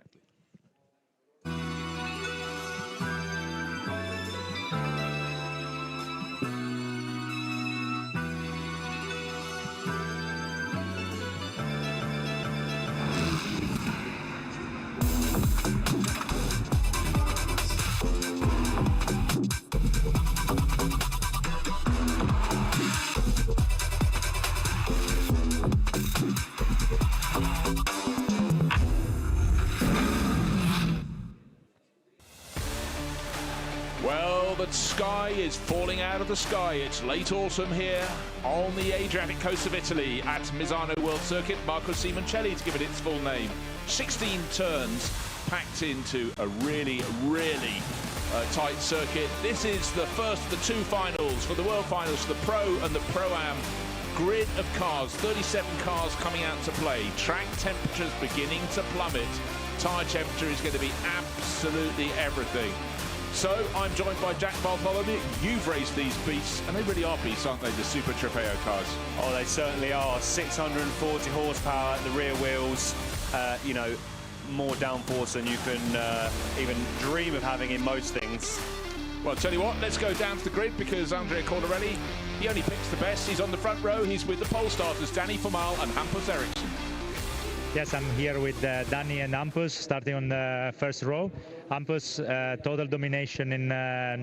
exactly. Well, the sky is falling out of the sky. It's late autumn here on the Adriatic coast of Italy at Misano World Circuit. Marco Simoncelli to give it its full name. 16 turns packed into a really tight circuit. This is the first of the two finals for the World Finals, the Pro and the Pro-Am. Grid of cars, 37 cars coming out to play. Track temperatures beginning to plummet. Tyre temperature is going to be absolutely everything. So I'm joined by Jack Bartholomew. You've raced these beasts, and they really are beasts, aren't they, the Super Trofeo cars? Oh, they certainly are. 640 horsepower at the rear wheels. You know, more downforce than you can even dream of having in most things. Well, I'll tell you what, let's go down to the grid because Andrea Cordarelli, he only picks the best. He's on the front row. He's with the pole starters, Danny Formal and Hampus Eriksson. Yes, I'm here with Danny and Hampus, starting on the first row. Hampus, total domination in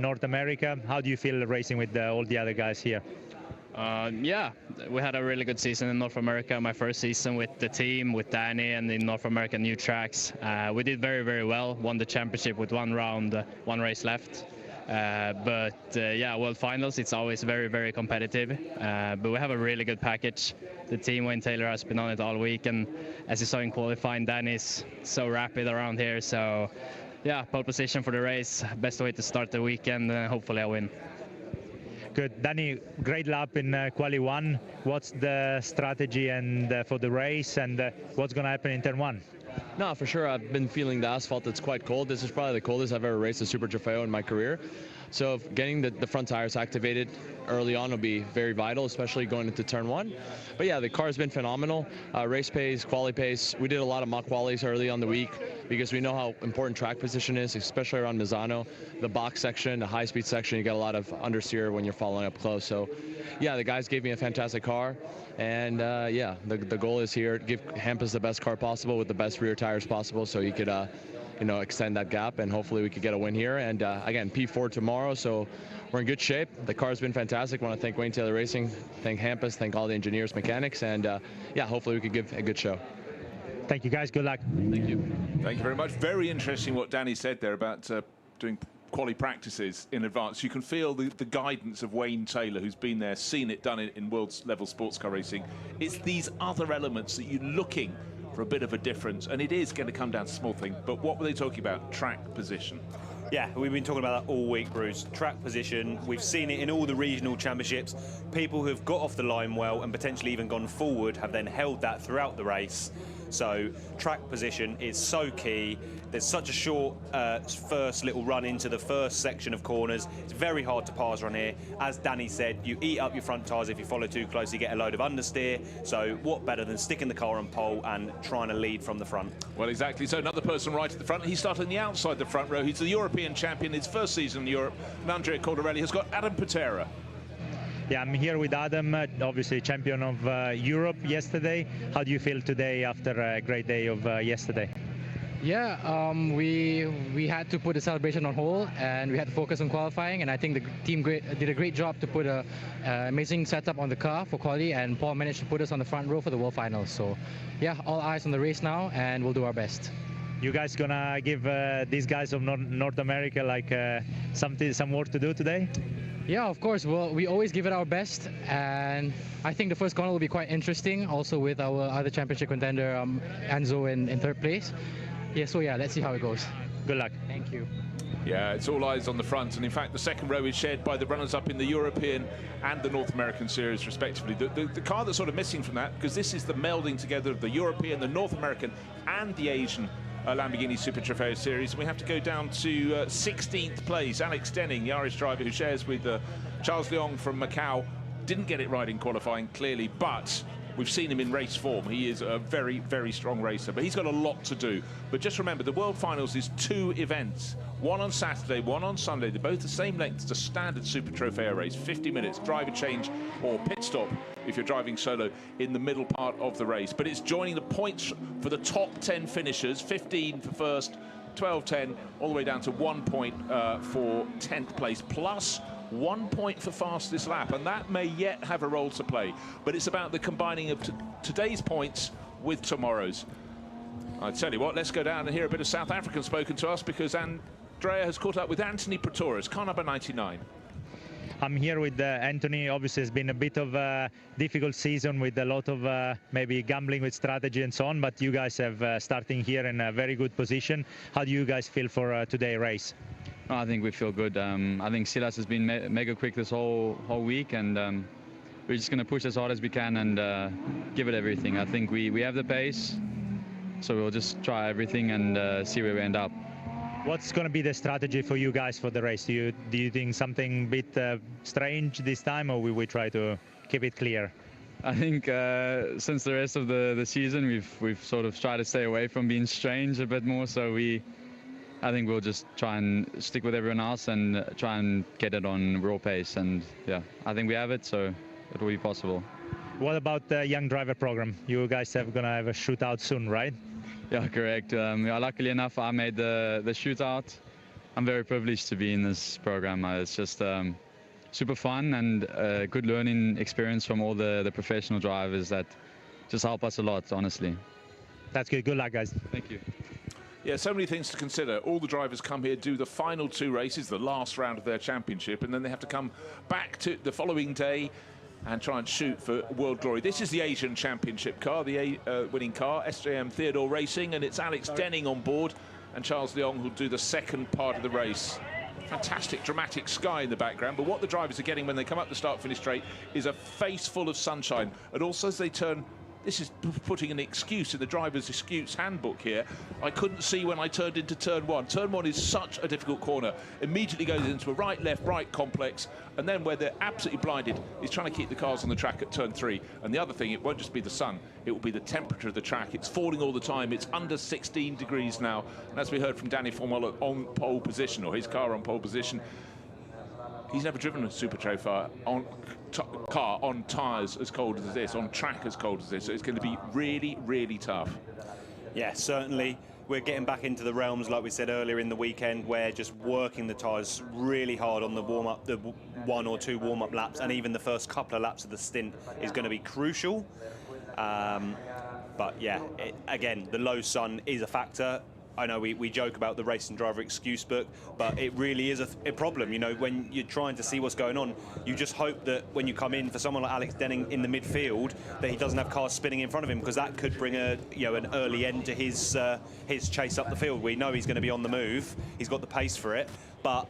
North America. How do you feel racing with all the other guys here? Yeah, we had a really good season in North America. My first season with the team, with Danny, and in North American new tracks. We did very well, won the championship with one round, one race left. Yeah, World Finals, it's always very competitive. But we have a really good package. The team, Wayne Taylor, has been on it all week, and as you saw in qualifying, Danny's so rapid around here. So yeah, pole position for the race, best way to start the weekend, hopefully I win. Good. Danny, great lap in Quali 1. What's the strategy and for the race, and what's going to happen in turn 1? No, for sure. I've been feeling the asphalt. It's quite cold. This is probably the coldest I've ever raced a Super Trofeo in my career. So getting the front tires activated early on will be very vital, especially going into turn 1. But yeah, the car's been phenomenal. Race pace, quali pace. We did a lot of mock qualies early on the week because we know how important track position is, especially around Misano. The box section, the high-speed section, you get a lot of understeer when you're following up close. So yeah, the guys gave me a fantastic car. And yeah, the goal is here, give Hampus the best car possible with the best rear tires possible so he could you know, extend that gap, and hopefully we could get a win here. And again, P4 tomorrow, so we're in good shape. The car's been fantastic. I want to thank Wayne Taylor Racing, thank Hampus, thank all the engineers, mechanics, and yeah, hopefully we could give a good show. Thank you, guys. Good luck. Thank you. Thank you very much. Very interesting what Danny said there about doing quali practices in advance. You can feel the guidance of Wayne Taylor, who's been there, seen it, done it in world-level sports car racing. It's these other elements that you're looking for a bit of a difference, and it is going to come down to small things. But what were they talking about? Track position. Yeah, we've been talking about that all week, Bruce. Track position, we've seen it in all the regional championships. People who have got off the line well and potentially even gone forward have then held that throughout the race. So track position is so key. There's such a short first little run into the first section of corners. It's very hard to pass on here. As Danny said, you eat up your front tyres if you follow too close, you get a load of understeer. So what better than sticking the car on pole and trying to lead from the front? Well, exactly. So another person right at the front. He started on the outside the front row. He's the European champion, his first season in Europe. And Andrea Cordarelli has got Adam Patera. Yeah, I'm here with Adam, obviously champion of Europe yesterday. How do you feel today after a great day of yesterday? Yeah, we had to put the celebration on hold, and we had to focus on qualifying, and I think the team did a great job to put an amazing setup on the car for quali, and Paul managed to put us on the front row for the World Finals. So yeah, all eyes on the race now, and we'll do our best. You guys gonna give these guys of North America like some work to do today? Yeah, of course. Well, we always give it our best, and I think the first corner will be quite interesting, also with our other championship contender, Enzo, in third place. Yeah, so yeah, let's see how it goes. Good luck. Thank you. Yeah, it's all eyes on the front, and in fact the second row is shared by the runners-up in the European and the North American series respectively. The car that's sort of missing from that, because this is the melding together of the European, the North American and the Asian Lamborghini Super Trofeo series. We have to go down to 16th place. Alex Denning, the Irish driver who shares with Charles Leong from Macau, didn't get it right in qualifying clearly, but We've seen him in race form. He is a very, very strong racer, but he's got a lot to do. But just remember, the World Finals is 2 events. One on Saturday, one on Sunday. They're both the same length as a standard Super Trofeo race. 50 minutes, driver change or pit stop if you're driving solo in the middle part of the race. But it's joining the points for the top 10 finishers, 15 for first, 12, 10, all the way down to 1 point for 10th place, plus 1 point for fastest lap, and that may yet have a role to play. But it's about the combining of today's points with tomorrow's. I tell you what, let's go down and hear a bit of South African spoken to us, because Andrea has caught up with Anthony Pretorius, car number 99. I'm here with Anthony. Obviously, it's been a bit of a difficult season with a lot of maybe gambling with strategy and so on, but you guys have starting here in a very good position. How do you guys feel for today's race? I think we feel good. I think Silas has been mega quick this whole week, and we're just going to push as hard as we can and give it everything. I think we have the pace, so we'll just try everything and see where we end up. What's going to be the strategy for you guys for the race? Do you think something a bit strange this time, or will we try to keep it clear? I think since the rest of the season, we've sort of tried to stay away from being strange a bit more. So I think we'll just try and stick with everyone else and try and get it on raw pace. And yeah, I think we have it, so it will be possible. What about the young driver program? You guys are going to have a shootout soon, right? Yeah, correct. Yeah, luckily enough, I made the shootout. I'm very privileged to be in this program. It's just super fun and a good learning experience from all the professional drivers that just help us a lot, honestly. That's good. Good luck, guys. Thank you. Yeah, so many things to consider. All the drivers come here, do the final 2 races, the last round of their championship, and then they have to come back to the following day and try and shoot for world glory. This is the Asian Championship car, the winning car, SJM Theodore Racing, and it's Alex Denning on board, and Charles Leong who'll do the second part of the race. Fantastic, dramatic sky in the background, but what the drivers are getting when they come up the start-finish straight is a face full of sunshine, and also as they turn. This is putting an excuse in the driver's excuse handbook here. I couldn't see when I turned into turn 1. Turn 1 is such a difficult corner. Immediately goes into a right, left, right complex. And then where they're absolutely blinded is trying to keep the cars on the track at turn 3. And the other thing, it won't just be the sun. It will be the temperature of the track. It's falling all the time. It's under 16 degrees now. And as we heard from Danny Formola on pole position, or his car on pole position, he's never driven a Super Trofeo car on tyres as cold as this, on track as cold as this. So it's going to be really, really tough. Yeah, certainly. We're getting back into the realms, like we said earlier in the weekend, where just working the tyres really hard on the warm-up, the 1 or 2 warm-up laps, and even the first couple of laps of the stint is going to be crucial. But yeah, again, the low sun is a factor. I know we joke about the racing driver excuse book, but it really is a problem. You know, when you're trying to see what's going on, you just hope that when you come in for someone like Alex Denning in the midfield, that he doesn't have cars spinning in front of him, because that could bring an early end to his chase up the field. We know he's going to be on the move. He's got the pace for it, but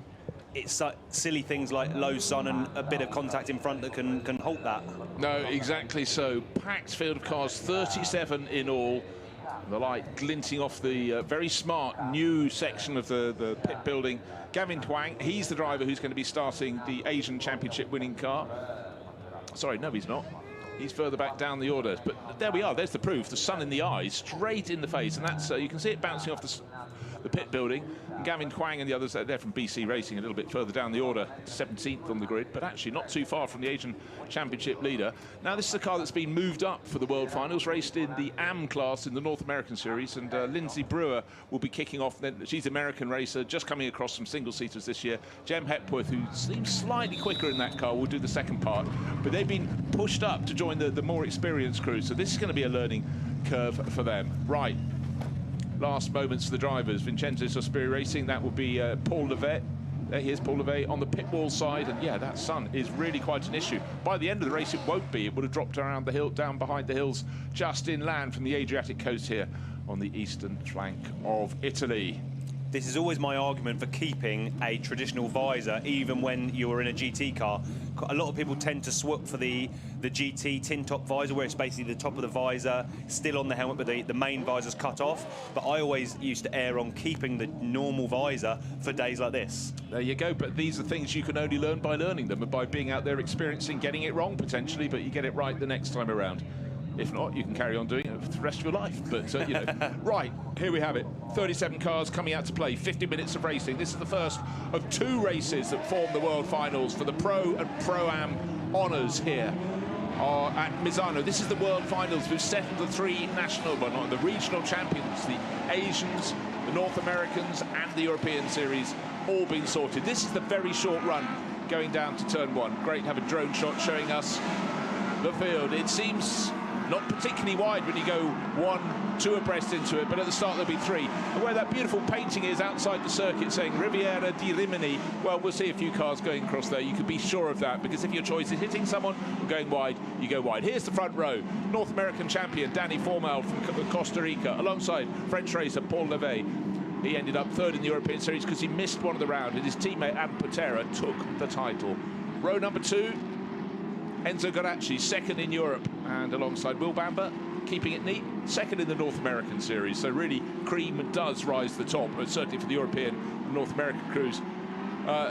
it's silly things like low sun and a bit of contact in front that can halt that. No, exactly so. Packed field of cars, 37 in all. The light glinting off the very smart new section of the pit building. Gavin Twang, he's the driver who's going to be starting the Asian Championship winning car. Sorry, no, he's not. He's further back down the order. But there we are, there's the proof. The sun in the eyes, straight in the face. And that's you can see it bouncing off the pit building. And Gavin Twang and the others, they're from BC Racing, a little bit further down the order, 17th on the grid, but actually not too far from the Asian Championship leader. Now, this is a car that's been moved up for the World Finals, raced in the AM class in the North American Series, and Lindsay Brewer will be kicking off. She's an American racer, just coming across some single-seaters this year. Jem Hepworth, who seems slightly quicker in that car, will do the second part, but they've been pushed up to join the more experienced crew, so this is going to be a learning curve for them. Right. Last moments for the drivers. Vincenzo Sospiri Racing, that will be Paul Levet. There he is, Paul Levet on the pit wall side, and yeah, that sun is really quite an issue. By the end of the race, it won't be. It would have dropped around the hill, down behind the hills, just inland from the Adriatic coast here on the eastern flank of Italy. This is always my argument for keeping a traditional visor, even when you're in a GT car. A lot of people tend to swap for the GT tin top visor, where it's basically the top of the visor still on the helmet, but the main visor's cut off. But I always used to err on keeping the normal visor for days like this. There you go, but these are things you can only learn by learning them and by being out there experiencing, getting it wrong potentially, but you get it right the next time around. If not, you can carry on doing it for the rest of your life. But, you know, right, here we have it. 37 cars coming out to play, 50 minutes of racing. This is the first of 2 races that form the World Finals for the Pro and Pro-Am honours here at Misano. This is the World Finals. We've settled the 3 national, well, not the regional champions, the Asians, the North Americans, and the European Series, all been sorted. This is the very short run going down to turn 1. Great to have a drone shot showing us the field. It seems not particularly wide when you go 1, 2 abreast into it, but at the start there'll be 3. And where that beautiful painting is outside the circuit saying Riviera di Rimini, well, we'll see a few cars going across there. You can be sure of that, because if your choice is hitting someone or going wide, you go wide. Here's the front row. North American champion Danny Formal from Costa Rica, alongside French racer Paul Levet. He ended up 3rd in the European Series because he missed one of the round, and his teammate Adam Patera took the title. Row number 2, Enzo Garacci, 2nd in Europe, and alongside Will Bamber, keeping it neat, 2nd in the North American Series. So really, cream does rise to the top, but certainly for the European and North American crews.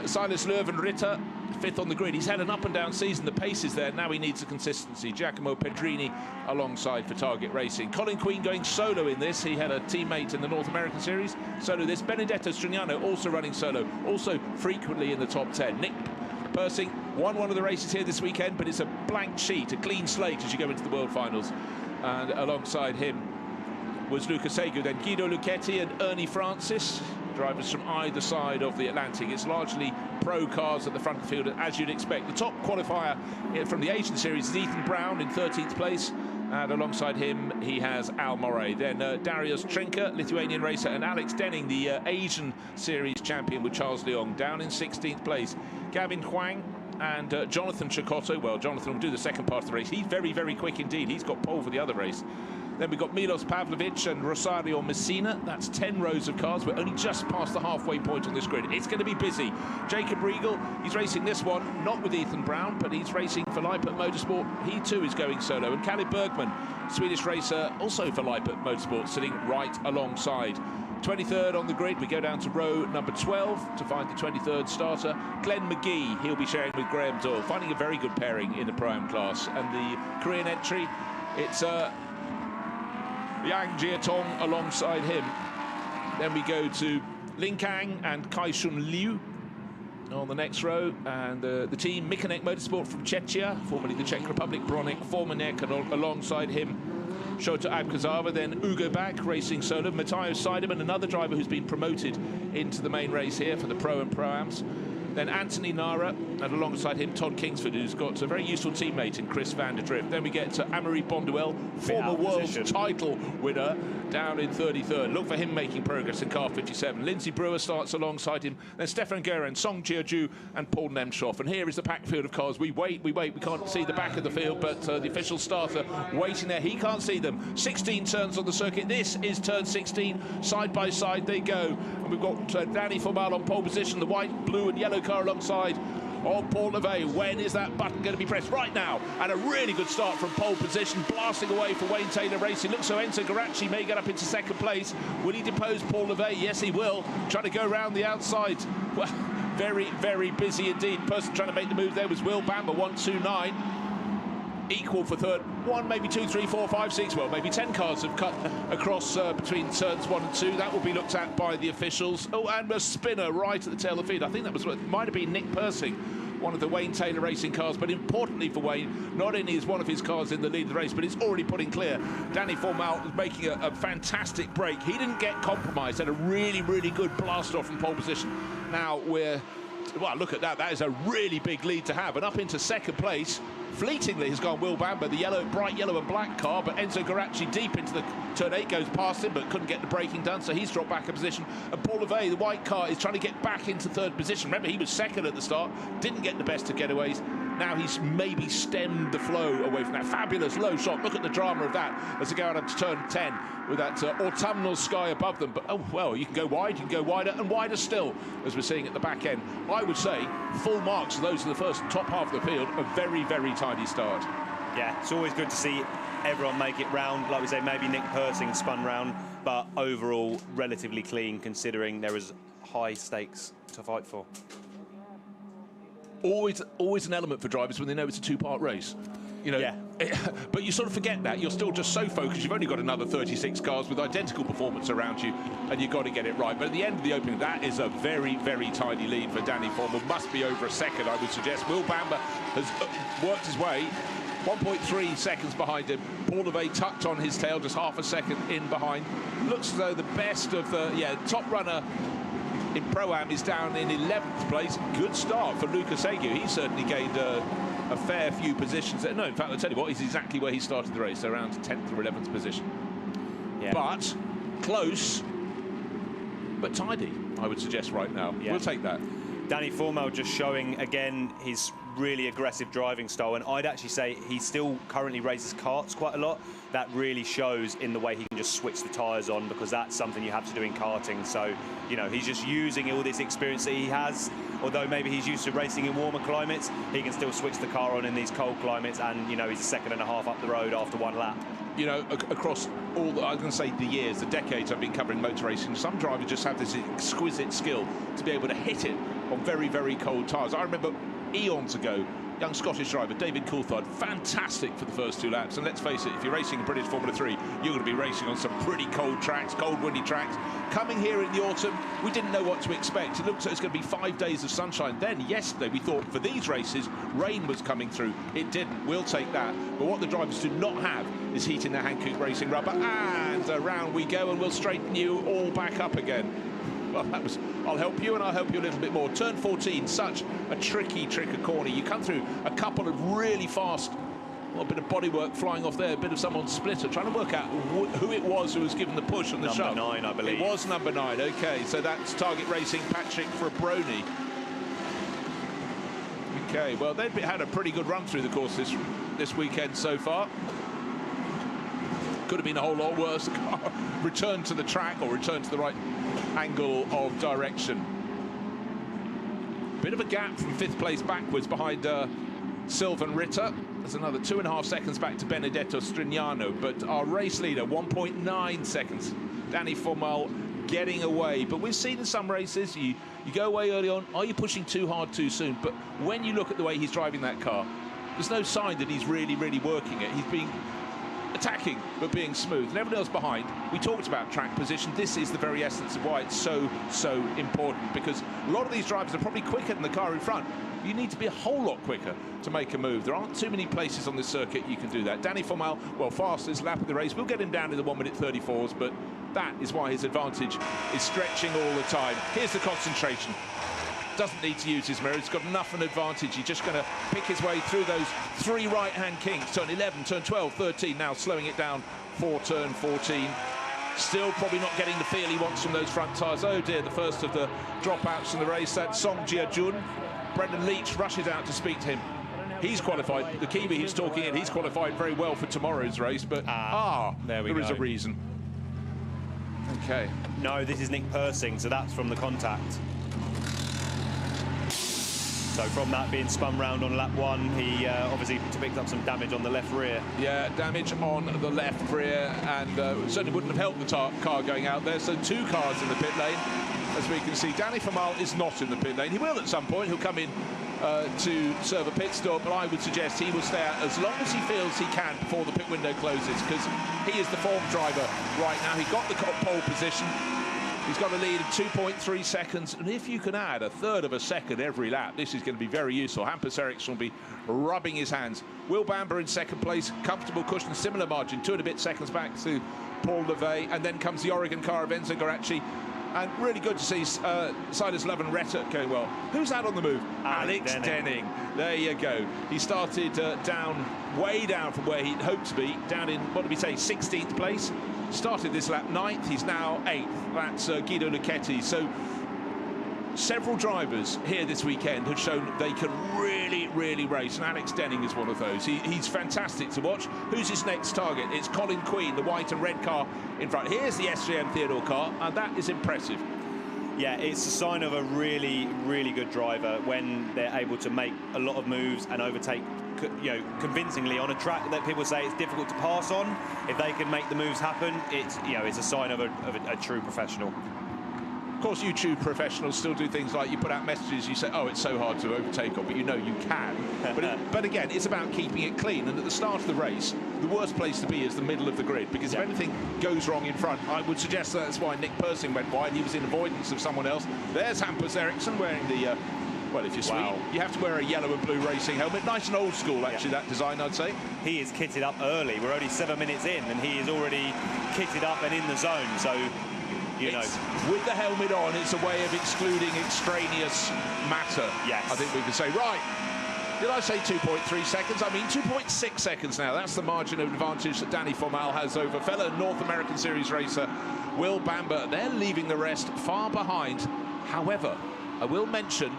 Silas Löwenritter, 5th on the grid. He's had an up and down season. The pace is there. Now he needs the consistency. Giacomo Pedrini alongside for Target Racing. Colin Queen going solo in this. He had a teammate in the North American Series. Solo this. Benedetto Strignano also running solo, also frequently in the top 10. Nick Persing won one of the races here this weekend, but it's a blank sheet, a clean slate as you go into the World Finals. And alongside him was Luca Segu, then Guido Lucchetti and Ernie Francis, drivers from either side of the Atlantic. It's largely pro cars at the front of the field, as you'd expect. The top qualifier from the Asian Series is Ethan Brown in 13th place. And alongside him, he has Al Moray. Then Darius Trinka, Lithuanian racer, and Alex Denning, the Asian Series champion with Charles Leong, down in 16th place. Gavin Huang and Jonathan Chicotto. Well, Jonathan will do the second part of the race. He's very, very quick indeed. He's got pole for the other race. Then we've got Milos Pavlovic and Rosario Messina. That's 10 rows of cars. We're only just past the halfway point on this grid. It's going to be busy. Jacob Riegel, he's racing this one, not with Ethan Brown, but he's racing for Lippert Motorsport. He too is going solo. And Kalle Bergman, Swedish racer, also for Lippert Motorsport, sitting right alongside. 23rd on the grid, we go down to row number 12 to find the 23rd starter. Glenn McGee, he'll be sharing with Graham Doyle, finding a very good pairing in the Pro-Am class. And the Korean entry, it's Yang Jiatong alongside him. Then we go to Lin Kang and Kai Shun Liu on the next row, and the team Mikonek Motorsport from Czechia, formerly the Czech Republic, Bronek Formanek, and alongside him Shota Abkazava, then Ugo Bak racing solo, Matteo Seidemann, another driver who's been promoted into the main race here for the Pro and Pro-Ams. Then Anthony Nara, and alongside him Todd Kingsford, who's got a very useful teammate in Chris van der Drift. Then we get to Amaury Bonduel, former world title winner, down in 33rd. Look for him making progress in car 57. Lindsay Brewer starts alongside him. Then Stefan Guerin, Song Jiaju, and Paul Nemshoff. And here is the packed field of cars. We wait. We can't see the back of the field, but the official starter waiting there. He can't see them. 16 turns on the circuit. This is turn 16. Side by side they go. And we've got Danny Formal on pole position, the white, blue, and yellow car alongside of Paul Levet. When is that button going to be pressed? Right now. And a really good start from pole position, blasting away for Wayne Taylor Racing. Looks so Enzo Garacci may get up into 2nd place. Will he depose Paul Levet? Yes, he will. Trying to go around the outside. Well, very, very busy indeed. Person trying to make the move there was Will Bamber, 129. Equal for 3rd. 1, maybe 2, 3, 4, 5, 6. Well, maybe 10 cars have cut across between turns 1 and 2. That will be looked at by the officials. Oh, and a spinner right at the tail of the field. I think that was what might have been Nick Persing, one of the Wayne Taylor Racing cars. But importantly for Wayne, not only is one of his cars in the lead of the race, but it's already putting clear. Danny Formal is making a fantastic break. He didn't get compromised. Had a really, really good blast off from pole position. Now we're... Well, look at that. That is a really big lead to have. And up into 2nd place, fleetingly has gone Will Bamber, the yellow, bright yellow and black car, but Enzo Garacci deep into the turn 8 goes past him, but couldn't get the braking done, so he's dropped back a position. And Paul Levet, the white car, is trying to get back into 3rd position. Remember, he was 2nd at the start, didn't get the best of getaways. Now he's maybe stemmed the flow away from that fabulous low shot. Look at the drama of that as they go out of turn 10 with that autumnal sky above them. But, oh, well, you can go wide, you can go wider, and wider still, as we're seeing at the back end. I would say full marks for those in the first top half of the field. A very, very tidy start. Yeah, it's always good to see everyone make it round. Like we say, maybe Nick Persing spun round, but overall relatively clean considering there is high stakes to fight for. Always an element for drivers when they know it's a 2-part race. You know, But you sort of forget that. You're still just so focused. You've only got another 36 cars with identical performance around you, and you've got to get it right. But at the end of the opening, that is a very, very tiny lead for Danny Formal. Must be over a second, I would suggest. Will Bamber has worked his way 1.3 seconds behind him. Paul Levey tucked on his tail, just half a second in behind. Looks as though the best of the top runner in Pro-Am is down in 11th place. Good start for Lucas Aguirre. He certainly gained a fair few positions. No, in fact, I'll tell you what, he's exactly where he started the race, so around 10th or 11th position. Yeah. But close, but tidy, I would suggest right now. Yeah. We'll take that. Danny Formal just showing, again, his really aggressive driving style, and I'd actually say he still currently races karts quite a lot. That really shows in the way he can just switch the tyres on, because that's something you have to do in karting. So, you know, he's just using all this experience that he has. Although maybe he's used to racing in warmer climates, he can still switch the car on in these cold climates, and, you know, he's a second and a half up the road after one lap. You know, across all the, I was going to say the years, the decades I've been covering motor racing, some drivers just have this exquisite skill to be able to hit it on very, very cold tyres. I remember eons ago, young Scottish driver David Coulthard, fantastic for the first 2 laps. And let's face it, if you're racing in British Formula 3, you're going to be racing on some pretty cold tracks, cold, windy tracks. Coming here in the autumn, we didn't know what to expect. It looked like it's going to be 5 days of sunshine. Then yesterday, we thought for these races, rain was coming through. It didn't. We'll take that. But what the drivers do not have is heat in their Hankook racing rubber. And around we go, and we'll straighten you all back up again. Well, that was, I'll help you, and I'll help you a little bit more. Turn 14, such a tricky corner. You come through a couple of really fast, well, a bit of bodywork flying off there, a bit of someone's splitter, trying to work out who it was who was given the push and the shove. Number 9, I believe. It was number 9, okay. So that's Target Racing, Patrick Frabroni. Okay, well, they've had a pretty good run through the course this weekend so far. Could have been a whole lot worse. Return to the track, or return to the right angle of direction. Bit of a gap from 5th place backwards behind Sylvan Ritter. There's another 2.5 seconds back to Benedetto Strignano, but our race leader 1.9 seconds. Danny Formal getting away, but we've seen in some races you go away early on. Are you pushing too hard too soon? But when you look at the way he's driving that car, there's no sign that he's really working it. He's being attacking but being smooth, and everyone else behind. We talked about track position. This is the very essence of why it's so important, because a lot of these drivers are probably quicker than the car in front. You need to be a whole lot quicker to make a move. There aren't too many places on this circuit you can do that. Danny Formal, well, fastest lap of the race. We'll get him down to the 1 minute 34s, but that is why his advantage is stretching all the time. Here's the concentration. Doesn't need to use his mirror. He's got enough of an advantage. He's just going to pick his way through those 3 right-hand kinks. Turn 11, turn 12, 13. Now slowing it down for turn 14. Still probably not getting the feel he wants from those front tyres. Oh dear, the first of the dropouts in the race. That's Song Jia-jun. Brendan Leach rushes out to speak to him. He's qualified. The Kiwi he's talking in, he's qualified very well for tomorrow's race, but there is a reason. Okay. No, this is Nick Persing, so that's from the contact. So from that being spun round on lap 1, he obviously picked up some damage on the left rear. Yeah, damage on the left rear, and certainly wouldn't have helped the car going out there. So 2 cars in the pit lane, as we can see. Danny Formal is not in the pit lane. He will at some point. He'll come in to serve a pit stop, but I would suggest he will stay out as long as he feels he can before the pit window closes, because he is the form driver right now. He got the pole position. He's got a lead of 2.3 seconds, and if you can add 1/3 of a second every lap, this is going to be very useful. Hampus Eriksson will be rubbing his hands. Will Bamber in 2nd place, comfortable cushion, similar margin, 2 and a bit seconds back to Paul Levey, and then comes the Oregon car of Enzo Garacci. And really good to see Silas Levin Retter going well. Who's out on the move? Alex Denning. There you go. He started way down from where he'd hoped to be, down in, what did we say, 16th place. Started this lap 9th, he's now 8th. That's Guido Lucchetti. So several drivers here this weekend have shown they can really race, and Alex Denning is one of those. He's fantastic to watch. Who's his next target? It's Colin Queen, the white and red car in front. Here's the SJM Theodore car, and that is impressive. Yeah, it's a sign of a really good driver when they're able to make a lot of moves and overtake, you know, convincingly on a track that people say it's difficult to pass on. If they can make the moves happen, it's, you know, it's a sign of a true professional. Of course, YouTube professionals still do things like you put out messages, you say, oh, it's so hard to overtake on, but you know you can. But again, it's about keeping it clean. And at the start of the race, the worst place to be is the middle of the grid, because if anything goes wrong in front, I would suggest that's why Nick Persing went wide. He was in avoidance of someone else. There's Hampus Eriksson wearing the, well, if you're Swede, you have to wear a yellow and blue racing helmet. Nice and old school, actually, that design, I'd say. He is kitted up early. We're only 7 minutes in, and he is already kitted up and in the zone. So, you know, with the helmet on, it's a way of excluding extraneous matter. Yes. I think we can say, right, did I say 2.3 seconds? I mean 2.6 seconds now. That's the margin of advantage that Danny Formal has over fellow North American Series racer Will Bamber. They're leaving the rest far behind. However, I will mention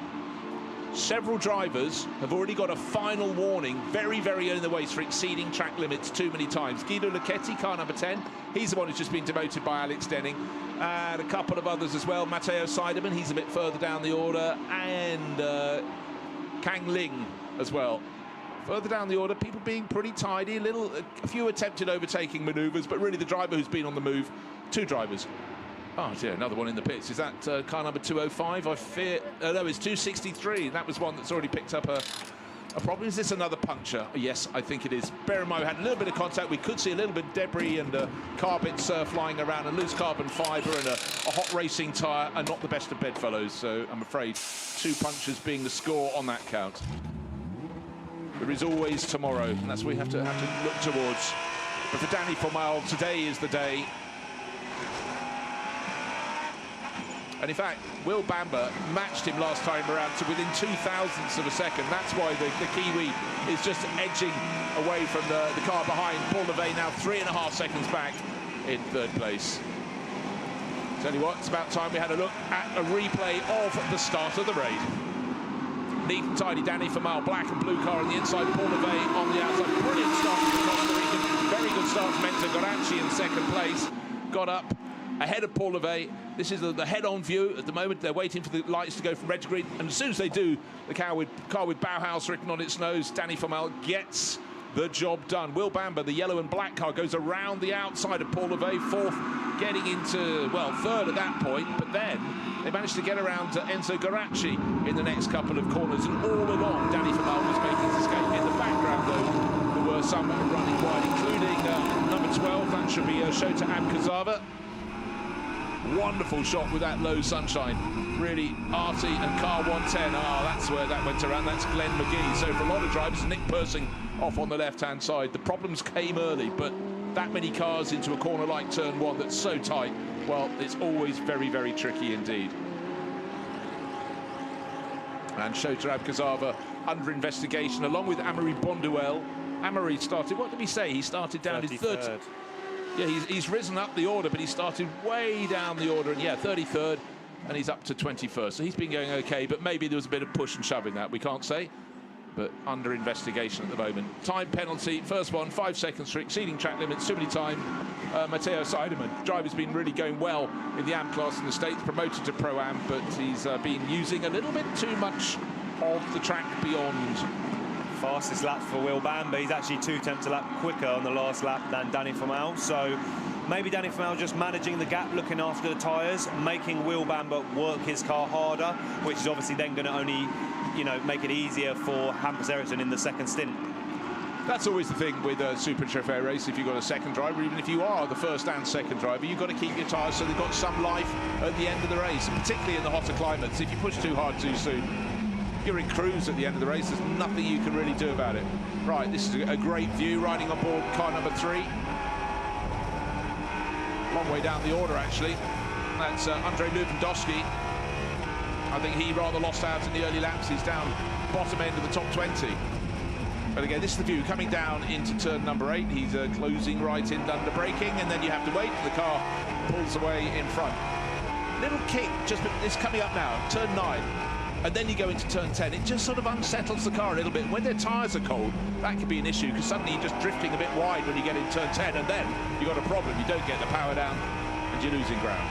several drivers have already got a final warning very, very early in the race for exceeding track limits too many times. Guido Lucchetti, car number 10, he's the one who's just been demoted by Alex Denning. And a couple of others as well. Matteo Seidemann, he's a bit further down the order. And Kang Ling as well. Further down the order, people being pretty tidy. A few attempted overtaking manoeuvres, but really the driver who's been on the move, two drivers. Oh dear, another one in the pits. Is that car number 205? I fear. No, it's 263. That was one that's already picked up a problem. Is this another puncture? Yes, I think it is. Bear in mind, we had a little bit of contact. We could see a little bit of debris and carpets flying around, and loose carbon fibre and a hot racing tyre are not the best of bedfellows. So I'm afraid two punctures being the score on that count. There is always tomorrow, and that's what we have to look towards. But for Danny Formal, today is the day. And in fact, Will Bamber matched him last time around to within 0.02 of a second. That's why the Kiwi is just edging away from the car behind. Paul Levey now 3.5 seconds back in third place. Tell you what, it's about time we had a look at a replay of the start of the raid. Neat and tidy, Danny Formal, black and blue car on the inside, Paul Levey on the outside. Brilliant start from the Costa Rican. Very good start from Enzo Goracci in second place. Got up ahead of Paul Levey. This is the head-on view. At the moment, they're waiting for the lights to go from red to green. And as soon as they do, the car with Bauhaus written on its nose, Danny Formal gets the job done. Will Bamber, the yellow and black car, goes around the outside of Paul Levey, fourth, getting into, well, third at that point. But then they managed to get around to Enzo Goracci in the next couple of corners. And all along, Danny Formal was making his escape. In the background, though, there were some running wide, including number 12. That should be Shota Abkazava. Wonderful shot with that low sunshine. Really arty, and car 110. That's where that went around. That's Glenn McGee. So for a lot of drivers, Nick Persing off on the left-hand side. The problems came early, but that many cars into a corner like turn one that's so tight, well, it's always very, very tricky indeed. And Shota Abkazava under investigation, along with Amaury Bonduel. Amaury started, what did he say? He started down his third. Yeah, he's risen up the order, but he started way down the order, and yeah, 33rd, and he's up to 21st. So he's been going okay, but maybe there was a bit of push and shove in that, we can't say. But under investigation at the moment. Time penalty, first one, 5 seconds for exceeding track limits, too many time. Matteo Seidemann, driver's been really going well in the AM class in the States, promoted to Pro-Am, but he's been using a little bit too much of the track beyond. Fastest lap for Will Bamber. He's actually 2 tenths a lap quicker on the last lap than Danny Formal. So maybe Danny Formal just managing the gap, looking after the tyres, making Will Bamber work his car harder, which is obviously then going to only, you know, make it easier for Hampus Eriksson in the second stint. That's always the thing with a Super Trofeo race. If you've got a second driver, even if you are the first and second driver, you've got to keep your tyres so they've got some life at the end of the race, and particularly in the hotter climates. If you push too hard too soon, you're in cruise at the end of the race. There's nothing you can really do about it. Right, this is a great view riding on board car number 3. Long way down the order, actually. That's Andrei Lewandowski. I think he rather lost out in the early laps. He's down bottom end of the top 20. But again, this is the view coming down into turn number 8. He's closing right in under braking, and then you have to wait. The car pulls away in front. Little kick, just it's coming up now, turn 9. And then you go into turn 10, it just sort of unsettles the car a little bit. When their tyres are cold, that could be an issue, because suddenly you're just drifting a bit wide when you get in turn 10, and then you've got a problem. You don't get the power down, and you're losing ground.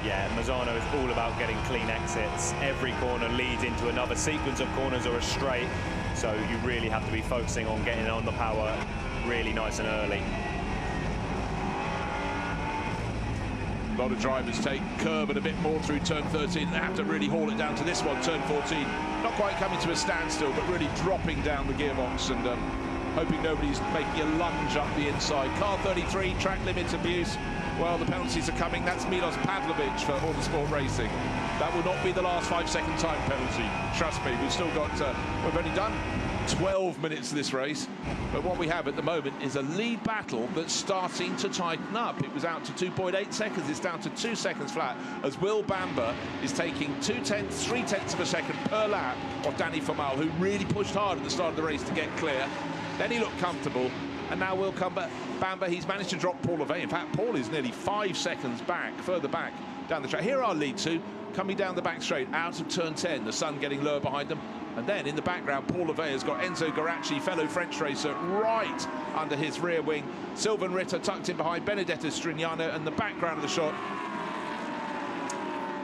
Yeah, Misano is all about getting clean exits. Every corner leads into another sequence of corners or a straight, so you really have to be focusing on getting on the power really nice and early. lot of drivers take curb and a bit more through turn 13. They have to really haul it down to this one, turn 14. Not quite coming to a standstill, but really dropping down the gearbox and hoping nobody's making a lunge up the inside. Car 33, track limit abuse. Well, the penalties are coming. That's Milos Pavlovic for Autosport Racing. That will not be the last 5-second time penalty. Trust me, we've still got, we've only done 12 minutes of this race, but what we have at the moment is a lead battle that's starting to tighten up. It was out to 2.8 seconds, it's down to 2 seconds flat, as Will Bamber is taking 3/10 of a second per lap off Danny Formal, who really pushed hard at the start of the race to get clear. Then he looked comfortable, and now Will Bamber, he's managed to drop Paul Levey. In fact, Paul is nearly 5 seconds back, further back down the track. Here are our lead two, coming down the back straight, out of turn 10, the sun getting lower behind them. And then in the background, Paul Levey has got Enzo Garacci, fellow French racer, right under his rear wing. Sylvain Ritter tucked in behind Benedetto Strignano, and the background of the shot,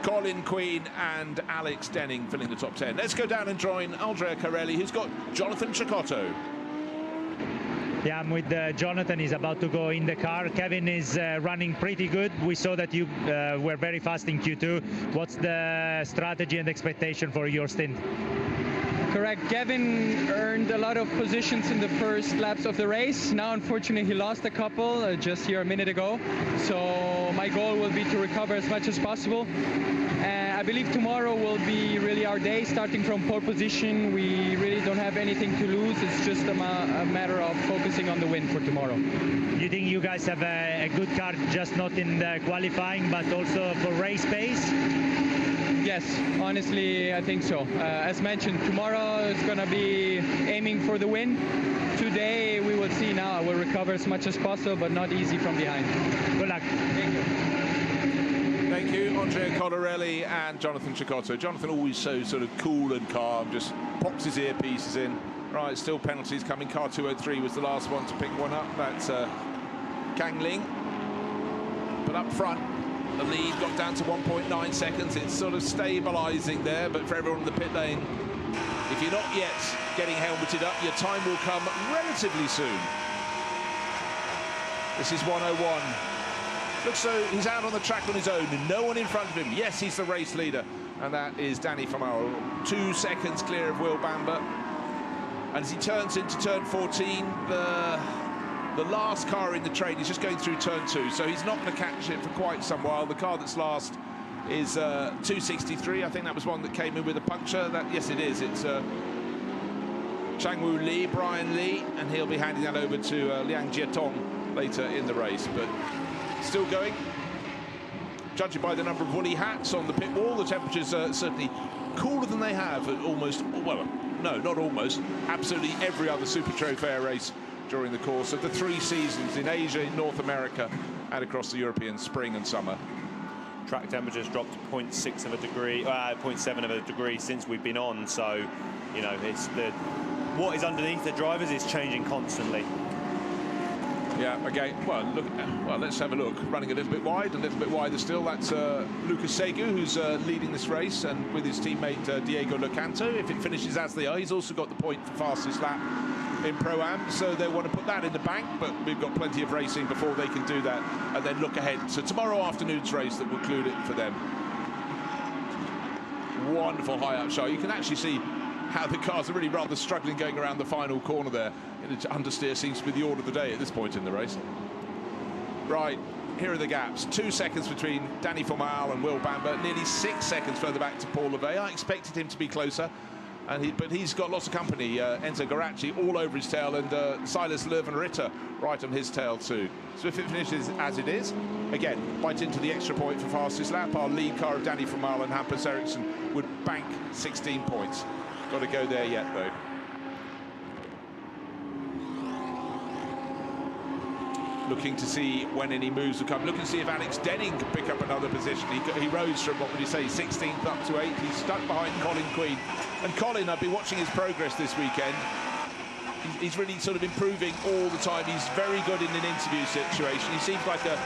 Colin Queen and Alex Denning filling the top 10. Let's go down and join Andrea Carelli, who's got Jonathan Cecotto. Yeah, I'm with Jonathan. He's about to go in the car. Kevin is running pretty good. We saw that you were very fast in Q2. What's the strategy and expectation for your stint? Correct. Kevin earned a lot of positions in the first laps of the race. Now, unfortunately, he lost a couple just here a minute ago. So my goal will be to recover as much as possible. I believe tomorrow will be really our day, starting from pole position. We really don't have anything to lose. It's just a matter of focusing on the win for tomorrow. You think you guys have a good car, just not in the qualifying, but also for race pace? Yes, honestly, I think so. As mentioned, tomorrow is going to be aiming for the win. Today, we will see now. I will recover as much as possible, but not easy from behind. Good luck. Thank you. Thank you, Andrea Collarelli and Jonathan Cecotto. Jonathan always so sort of cool and calm, just pops his earpieces in. Right, still penalties coming. Car 203 was the last one to pick one up. That's Kang Ling. But up front, the lead got down to 1.9 seconds. It's sort of stabilising there, but for everyone in the pit lane, if you're not yet getting helmeted up, your time will come relatively soon. This is 101. Looks so he's out on the track on his own, no one in front of him. Yes, he's the race leader, and that is Danny Formal. 2 seconds clear of Will Bamber. And as he turns into turn 14, the last car in the train is just going through turn 2, so he's not going to catch it for quite some while. The car that's last is 263. I think that was one that came in with a puncture. Yes, it is. It's Changwoo Lee, Brian Lee, and he'll be handing that over to Liang Jietong later in the race. But still going. Judging by the number of woolly hats on the pit wall, the temperatures are certainly cooler than they have at almost, well, no, not almost, absolutely every other Super Trofeo race during the course of the 3 seasons in Asia, in North America, and across the European spring and summer. Track temperatures dropped 0.6 of a degree, 0.7 of a degree since we've been on. So, you know, it's what is underneath the drivers is changing constantly. Yeah, again, well, look. Well, let's have a look. Running a little bit wide, a little bit wider still. That's Lucas Segu, who's leading this race, and with his teammate Diego Locanto. If it finishes as they are, he's also got the point for fastest lap in Pro-Am, so they want to put that in the bank, but we've got plenty of racing before they can do that, and then look ahead to tomorrow afternoon's race that will conclude it for them. Wonderful high-up shot. You can actually see how the cars are really rather struggling going around the final corner there. Understeer seems to be the order of the day at this point in the race. Right, here are the gaps. 2 seconds between Danny Formal and Will Bamber, nearly 6 seconds further back to Paul Levey. I expected him to be closer, but he's got lots of company. Enzo Garacci all over his tail, and Silas Löwen Ritter right on his tail too. So if it finishes as it is, again, bite into the extra point for fastest lap. Our lead car of Danny Formal and Hampus Eriksson would bank 16 points. Got to go there yet, though. Looking to see when any moves will come. Looking to see if Alex Denning can pick up another position. He rose from, what would you say, 16th up to 8th. He's stuck behind Colin Queen. And Colin, I've been watching his progress this weekend. He's really sort of improving all the time. He's very good in an interview situation. He seems like a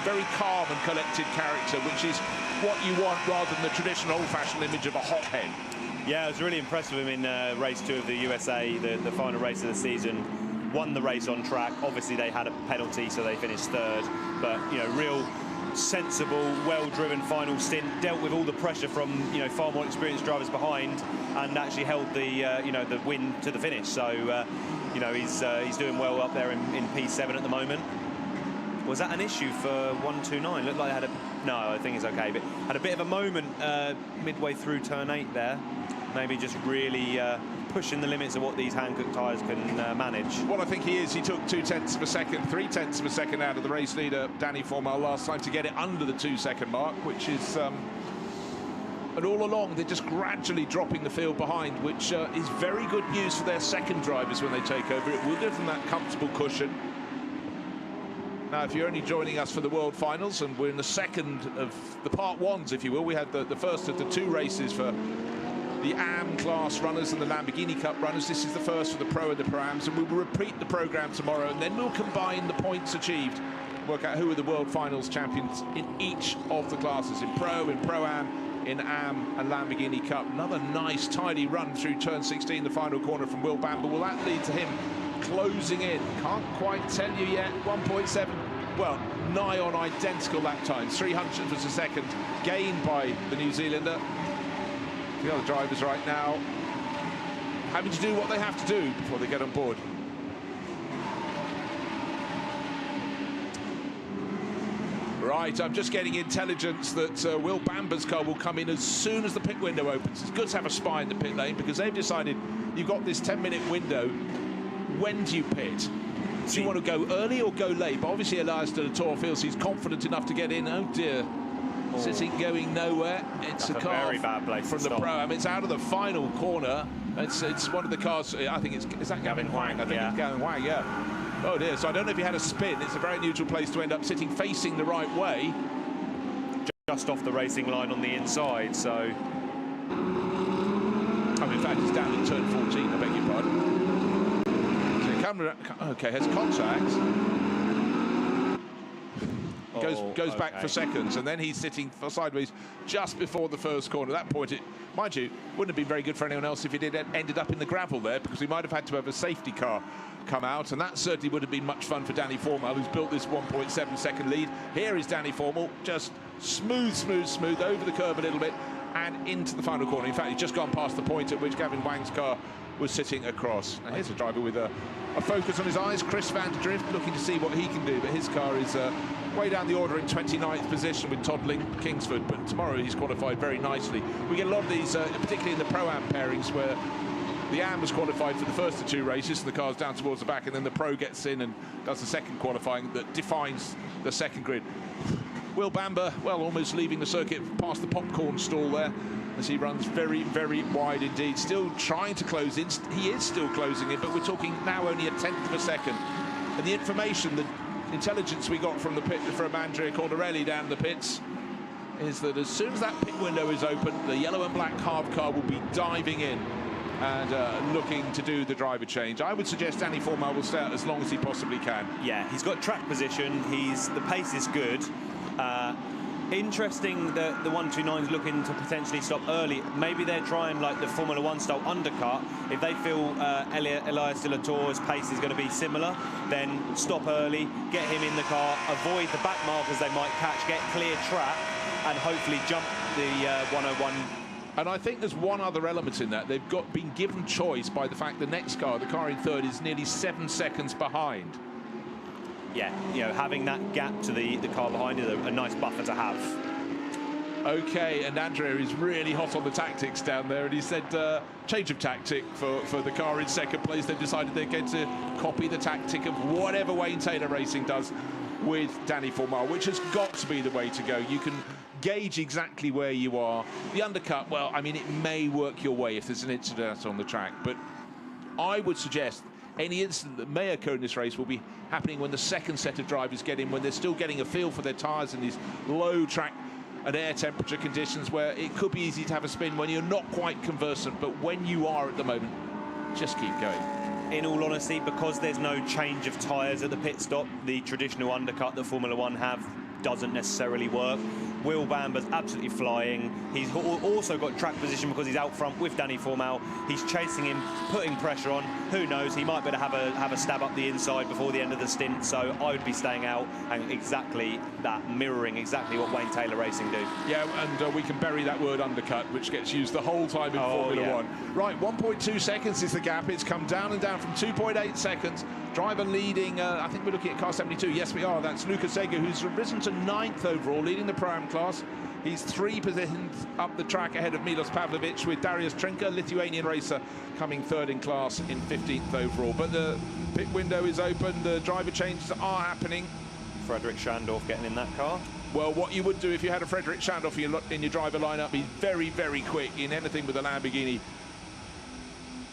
very calm and collected character, which is what you want rather than the traditional old-fashioned image of a hothead. Yeah, I was really impressed with him in race 2 of the USA, the final race of the season. Won the race on track. Obviously, they had a penalty, so they finished 3rd. But, you know, sensible, well-driven final stint, dealt with all the pressure from far more experienced drivers behind, and actually held the the win to the finish. So he's doing well up there in P7 at the moment. Was that an issue for 129? Looked like they had no, I think it's okay, but had a bit of a moment midway through turn 8 there. Maybe just really pushing the limits of what these Hankook tyres can manage. Well, I think he is. He took 0.2 of a second, 0.3 of a second out of the race leader, Danny Formal, last time to get it under the 2-second mark, which is... and all along, they're just gradually dropping the field behind, which is very good news for their second drivers when they take over. It will give them that comfortable cushion. Now, if you're only joining us for the World Finals, and we're in the second of the part ones, if you will, we had the first of the 2 races for the AM class runners and the Lamborghini Cup runners. This is the first for the Pro and the Pro-Ams, and we will repeat the programme tomorrow, and then we'll combine the points achieved, work out who are the World Finals champions in each of the classes, in Pro, in Pro-Am, in AM and Lamborghini Cup. Another nice, tidy run through turn 16, the final corner from Will Bamber. Will that lead to him closing in? Can't quite tell you yet. 1.7, well, nigh on identical lap times. 300th of a second gained by the New Zealander. The other drivers right now having to do what they have to do before they get on board. Right, I'm just getting intelligence that Will Bamber's car will come in as soon as the pit window opens. It's good to have a spy in the pit lane, because they've decided you've got this 10-minute window. When do you pit? Do you want to go early or go late? But obviously Elias de la Tour feels he's confident enough to get in. Oh dear. Sitting going nowhere. It's a car very bad place from the Pro. I mean, it's out of the final corner. It's one of the cars. I think is that Gavin Wang? I think it's Gavin Wang. Yeah. Oh dear. So I don't know if he had a spin. It's a very neutral place to end up sitting, facing the right way. Just off the racing line on the inside. So. I mean, in fact, it's down in turn 14. I beg your pardon. So camera. Okay, has contact. Goes back for seconds, and then he's sitting for sideways just before the first corner. At that point, mind you, wouldn't have been very good for anyone else if he ended up in the gravel there, because he might have had to have a safety car come out, and that certainly would have been much fun for Danny Formal, who's built this 1.7 second lead. Here is Danny Formal, just smooth over the curb a little bit and into the final corner. In fact, he's just gone past the point at which Gavin Wang's car was sitting across. Now, here's a driver with a focus on his eyes, Chris van der Drift, looking to see what he can do, but his car is way down the order in 29th position with Todd Kingsford, but tomorrow he's qualified very nicely. We get a lot of these, particularly in the Pro-Am pairings, where the AM was qualified for the first of 2 races, and the car's down towards the back, and then the Pro gets in and does the second qualifying that defines the second grid. Will Bamber, well, almost leaving the circuit past the popcorn stall there, as he runs very, very wide indeed. Still trying to close in. He is still closing in, but we're talking now only 1/10 of a second. And the information, the intelligence we got from the pit, from Andrea Cordarelli down the pits, is that as soon as that pit window is open, the yellow and black Harv car will be diving in and looking to do the driver change. I would suggest Danny Formal will stay out as long as he possibly can. Yeah, he's got track position. The pace is good. Interesting that the 129's looking to potentially stop early. Maybe they're trying like the Formula 1 style undercut. If they feel Elias de la Tour's pace is going to be similar, then stop early, get him in the car, avoid the back markers they might catch, get clear track, and hopefully jump the 101. And I think there's one other element in that. They've been given choice by the fact the next car, the car in third, is nearly 7 seconds behind. Yeah, having that gap to the car behind is a nice buffer to have. Okay, and Andrea is really hot on the tactics down there, and he said change of tactic for the car in second place. They've decided they're going to copy the tactic of whatever Wayne Taylor Racing does with Danny Formal, which has got to be the way to go. You can gauge exactly where you are. The undercut, well, I mean, it may work your way if there's an incident on the track, but I would suggest any incident that may occur in this race will be happening when the second set of drivers get in, when they're still getting a feel for their tyres in these low track and air temperature conditions, where it could be easy to have a spin when you're not quite conversant, but when you are at the moment, just keep going. In all honesty, because there's no change of tyres at the pit stop, the traditional undercut that Formula 1 have doesn't necessarily work. Will Bamber's absolutely flying. He's also got track position because he's out front with Danny Formal. He's chasing him, putting pressure on. Who knows? He might better have a stab up the inside before the end of the stint. So I would be staying out, and exactly that, mirroring exactly what Wayne Taylor Racing do. Yeah, and we can bury that word undercut, which gets used the whole time in Formula One. Right, 1.2 seconds is the gap. It's come down and down from 2.8 seconds. Driver leading, I think we're looking at car 72. Yes, we are. That's Luka Sega, who's risen to 9th overall, leading the Pro-Am class. He's 3 positions up the track ahead of Milos Pavlovic, with Darius Trinka, Lithuanian racer, coming 3rd in class in 15th overall. But the pit window is open. The driver changes are happening. Frederick Schandorf getting in that car. Well, what you would do if you had a Frederick Schandorf in your driver lineup, be very, very quick in anything with a Lamborghini.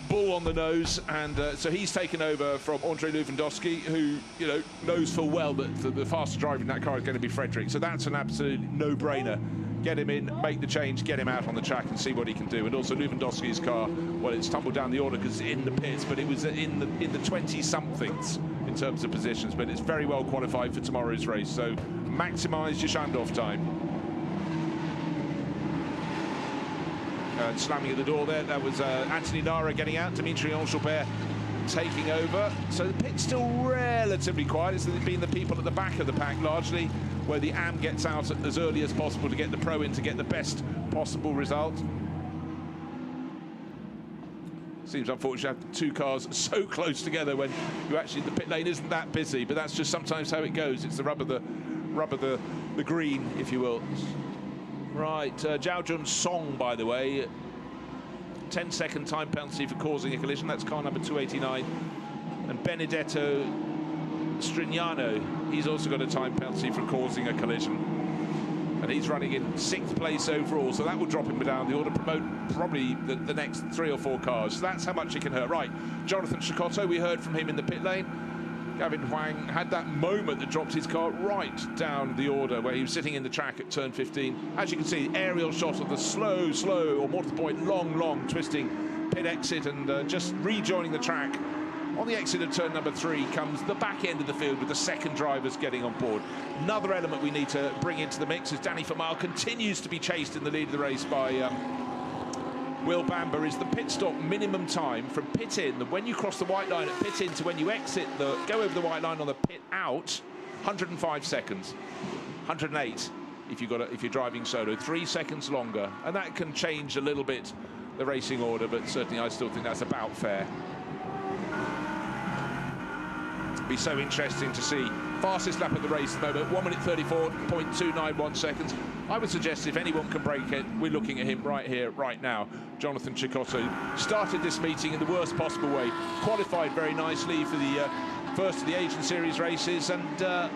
Bull on the nose, and so he's taken over from Andrei Lewandowski, who, you know, knows full well that the faster driver in that car is going to be Frederick. So that's an absolute no-brainer. Get him in, make the change, get him out on the track and see what he can do. And also Lewandowski's car, well, it's tumbled down the order because it's in the pits, but it was in the 20-somethings in terms of positions. But it's very well qualified for tomorrow's race. So maximise your Schandorf time. Slamming at the door there, that was Anthony Nara getting out, Dimitri Engelbert taking over. So the pit's still relatively quiet. It's been the people at the back of the pack largely, where the AM gets out as early as possible to get the Pro in to get the best possible result. Seems unfortunate to have 2 cars so close together when you actually, the pit lane isn't that busy, but that's just sometimes how it goes. It's the rub of the green, if you will. Right, Zhao Jun Song, by the way, 10-second time penalty for causing a collision. That's car number 289. And Benedetto Strignano, he's also got a time penalty for causing a collision. And he's running in 6th place overall, so that will drop him down the order, promote probably the next 3 or 4 cars. So that's how much it can hurt. Right, Jonathan Chicotto, we heard from him in the pit lane. Gavin Huang had that moment that dropped his car right down the order, where he was sitting in the track at turn 15. As you can see, aerial shot of the slow, or more to the point, long twisting pit exit, and just rejoining the track. On the exit of turn number 3 comes the back end of the field with the second drivers getting on board. Another element we need to bring into the mix is Danny Formal continues to be chased in the lead of the race by Will Bamber. Is the pit stop minimum time from pit in, when you cross the white line at pit in to when you exit go over the white line on the pit out, 105 seconds, 108 if you're driving solo, 3 seconds longer, and that can change a little bit the racing order, but certainly I still think that's about fair. It'll be so interesting to see. Fastest lap of the race at the moment, 1 minute 34.291 seconds. I would suggest if anyone can break it, we're looking at him right here, right now. Jonathan Chicotto started this meeting in the worst possible way. Qualified very nicely for the first of the Asian Series races, and the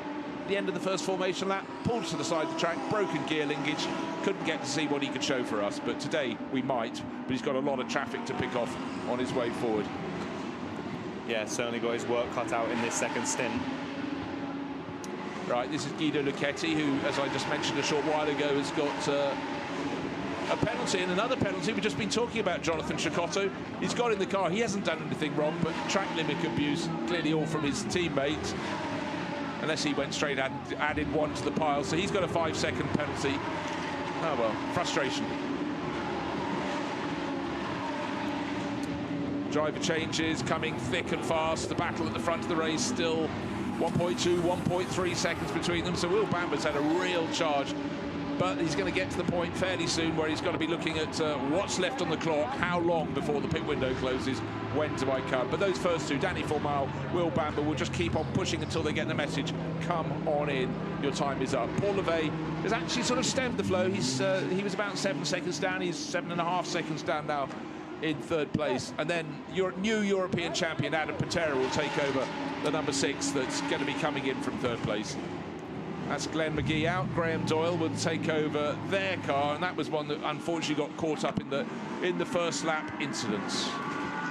end of the first formation lap, pulled to the side of the track, broken gear linkage, couldn't get to see what he could show for us. But today we might, but he's got a lot of traffic to pick off on his way forward. Yeah, certainly got his work cut out in this second stint. Right, this is Guido Lucchetti, who, as I just mentioned a short while ago, has got a penalty, and another penalty. We've just been talking about Jonathan Chicotto. He's got in the car. He hasn't done anything wrong, but track limit abuse, clearly all from his teammates, unless he went straight and added 1 to the pile. So he's got a 5-second penalty. Oh, well, frustration. Driver changes coming thick and fast. The battle at the front of the race still 1.2, 1.3 seconds between them. So Will Bamber's had a real charge, but he's going to get to the point fairly soon where he's got to be looking at what's left on the clock, how long before the pit window closes, when do I cut. But those first 2, Danny Formal, Will Bamber, will just keep on pushing until they get the message, come on in, your time is up. Paul Levey has actually sort of stemmed the flow. He was about 7 seconds down. He's 7.5 seconds down now in 3rd place. And then your new European champion Adam Patera will take over the number 6 that's going to be coming in from 3rd place. That's Glenn McGee out. Graham Doyle will take over their car, and that was one that unfortunately got caught up in the first lap incidents.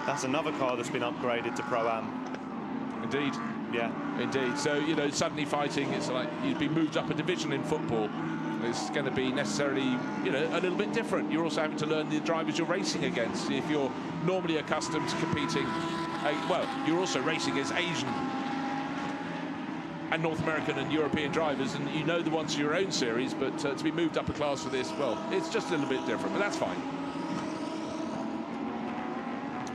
That's another car that's been upgraded to Pro-Am. Indeed. Yeah. Indeed. So, you know, suddenly fighting, it's like you've been moved up a division in football. It's going to be necessarily, you know, a little bit different. You're also having to learn the drivers you're racing against. If you're normally accustomed to competing, well, you're also racing against and North American and European drivers, and you know the ones in your own series, but to be moved up a class for this, well, it's just a little bit different, but that's fine.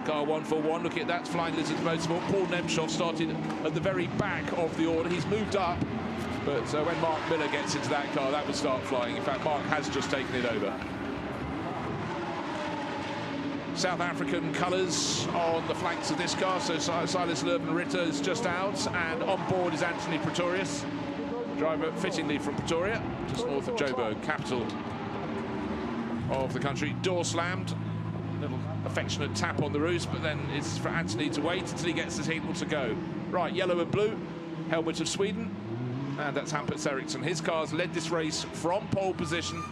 Car 141, looking at that, Flying Lizards Motorsport. Paul Nemtsov started at the very back of the order. He's moved up, but when Mark Miller gets into that car, that will start flying. In fact, Mark has just taken it over. South African colours on the flanks of this car, so Silas Lurven-Ritter is just out, and on board is Anthony Pretorius, driver fittingly from Pretoria, just north of Joburg, capital of the country. Door slammed, little affectionate tap on the roost, but then it's for Anthony to wait until he gets the signal to go. Right, yellow and blue, helmet of Sweden, and that's Hampus Eriksson. His car's led this race from pole position.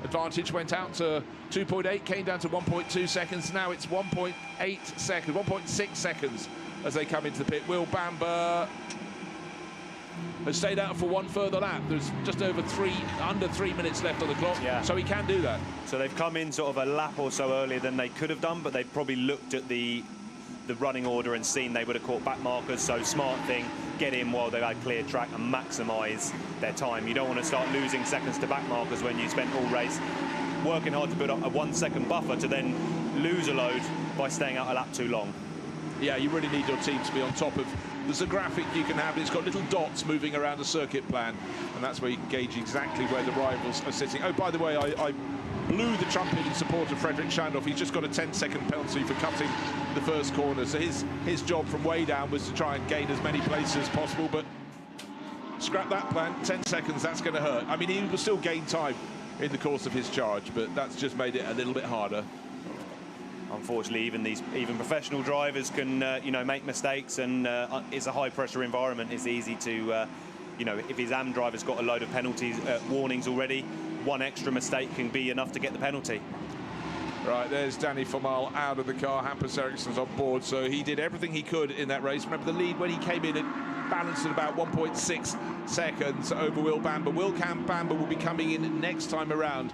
Advantage went out to 2.8, came down to 1.2 seconds. Now it's 1.8 seconds, 1.6 seconds as they come into the pit. Will Bamber has stayed out for one further lap. There's just under 3 minutes left on the clock, so he can do that. So they've come in sort of a lap or so earlier than they could have done, but they've probably looked at the running order and seen they would have caught back markers. So smart thing, get in while they've had clear track and maximise their time. You don't want to start losing seconds to back markers when you spent all race working hard to build up a 1 second buffer to then lose a load by staying out a lap too long. Yeah, you really need your team to be on top of. There's a graphic you can have, it's got little dots moving around the circuit plan, and that's where you can gauge exactly where the rivals are sitting. Oh, by the way, I blew the trumpet in support of Frederick Schandorf. He's just got a 10-second penalty for cutting the first corner, so his job from way down was to try and gain as many places as possible, but scrap that plan. 10 seconds, that's going to hurt. I mean, he will still gain time in the course of his charge, but that's just made it a little bit harder. Unfortunately, even professional drivers can you know, make mistakes, and it's a high-pressure environment. It's easy to you know, if his AM driver's got a load of penalties, warnings already, one extra mistake can be enough to get the penalty. Right, there's Danny Formal out of the car. Hampus Eriksson's on board, so he did everything he could in that race. Remember, the lead when he came in, it balanced at about 1.6 seconds over Will Bamber. Will Bamber will be coming in next time around.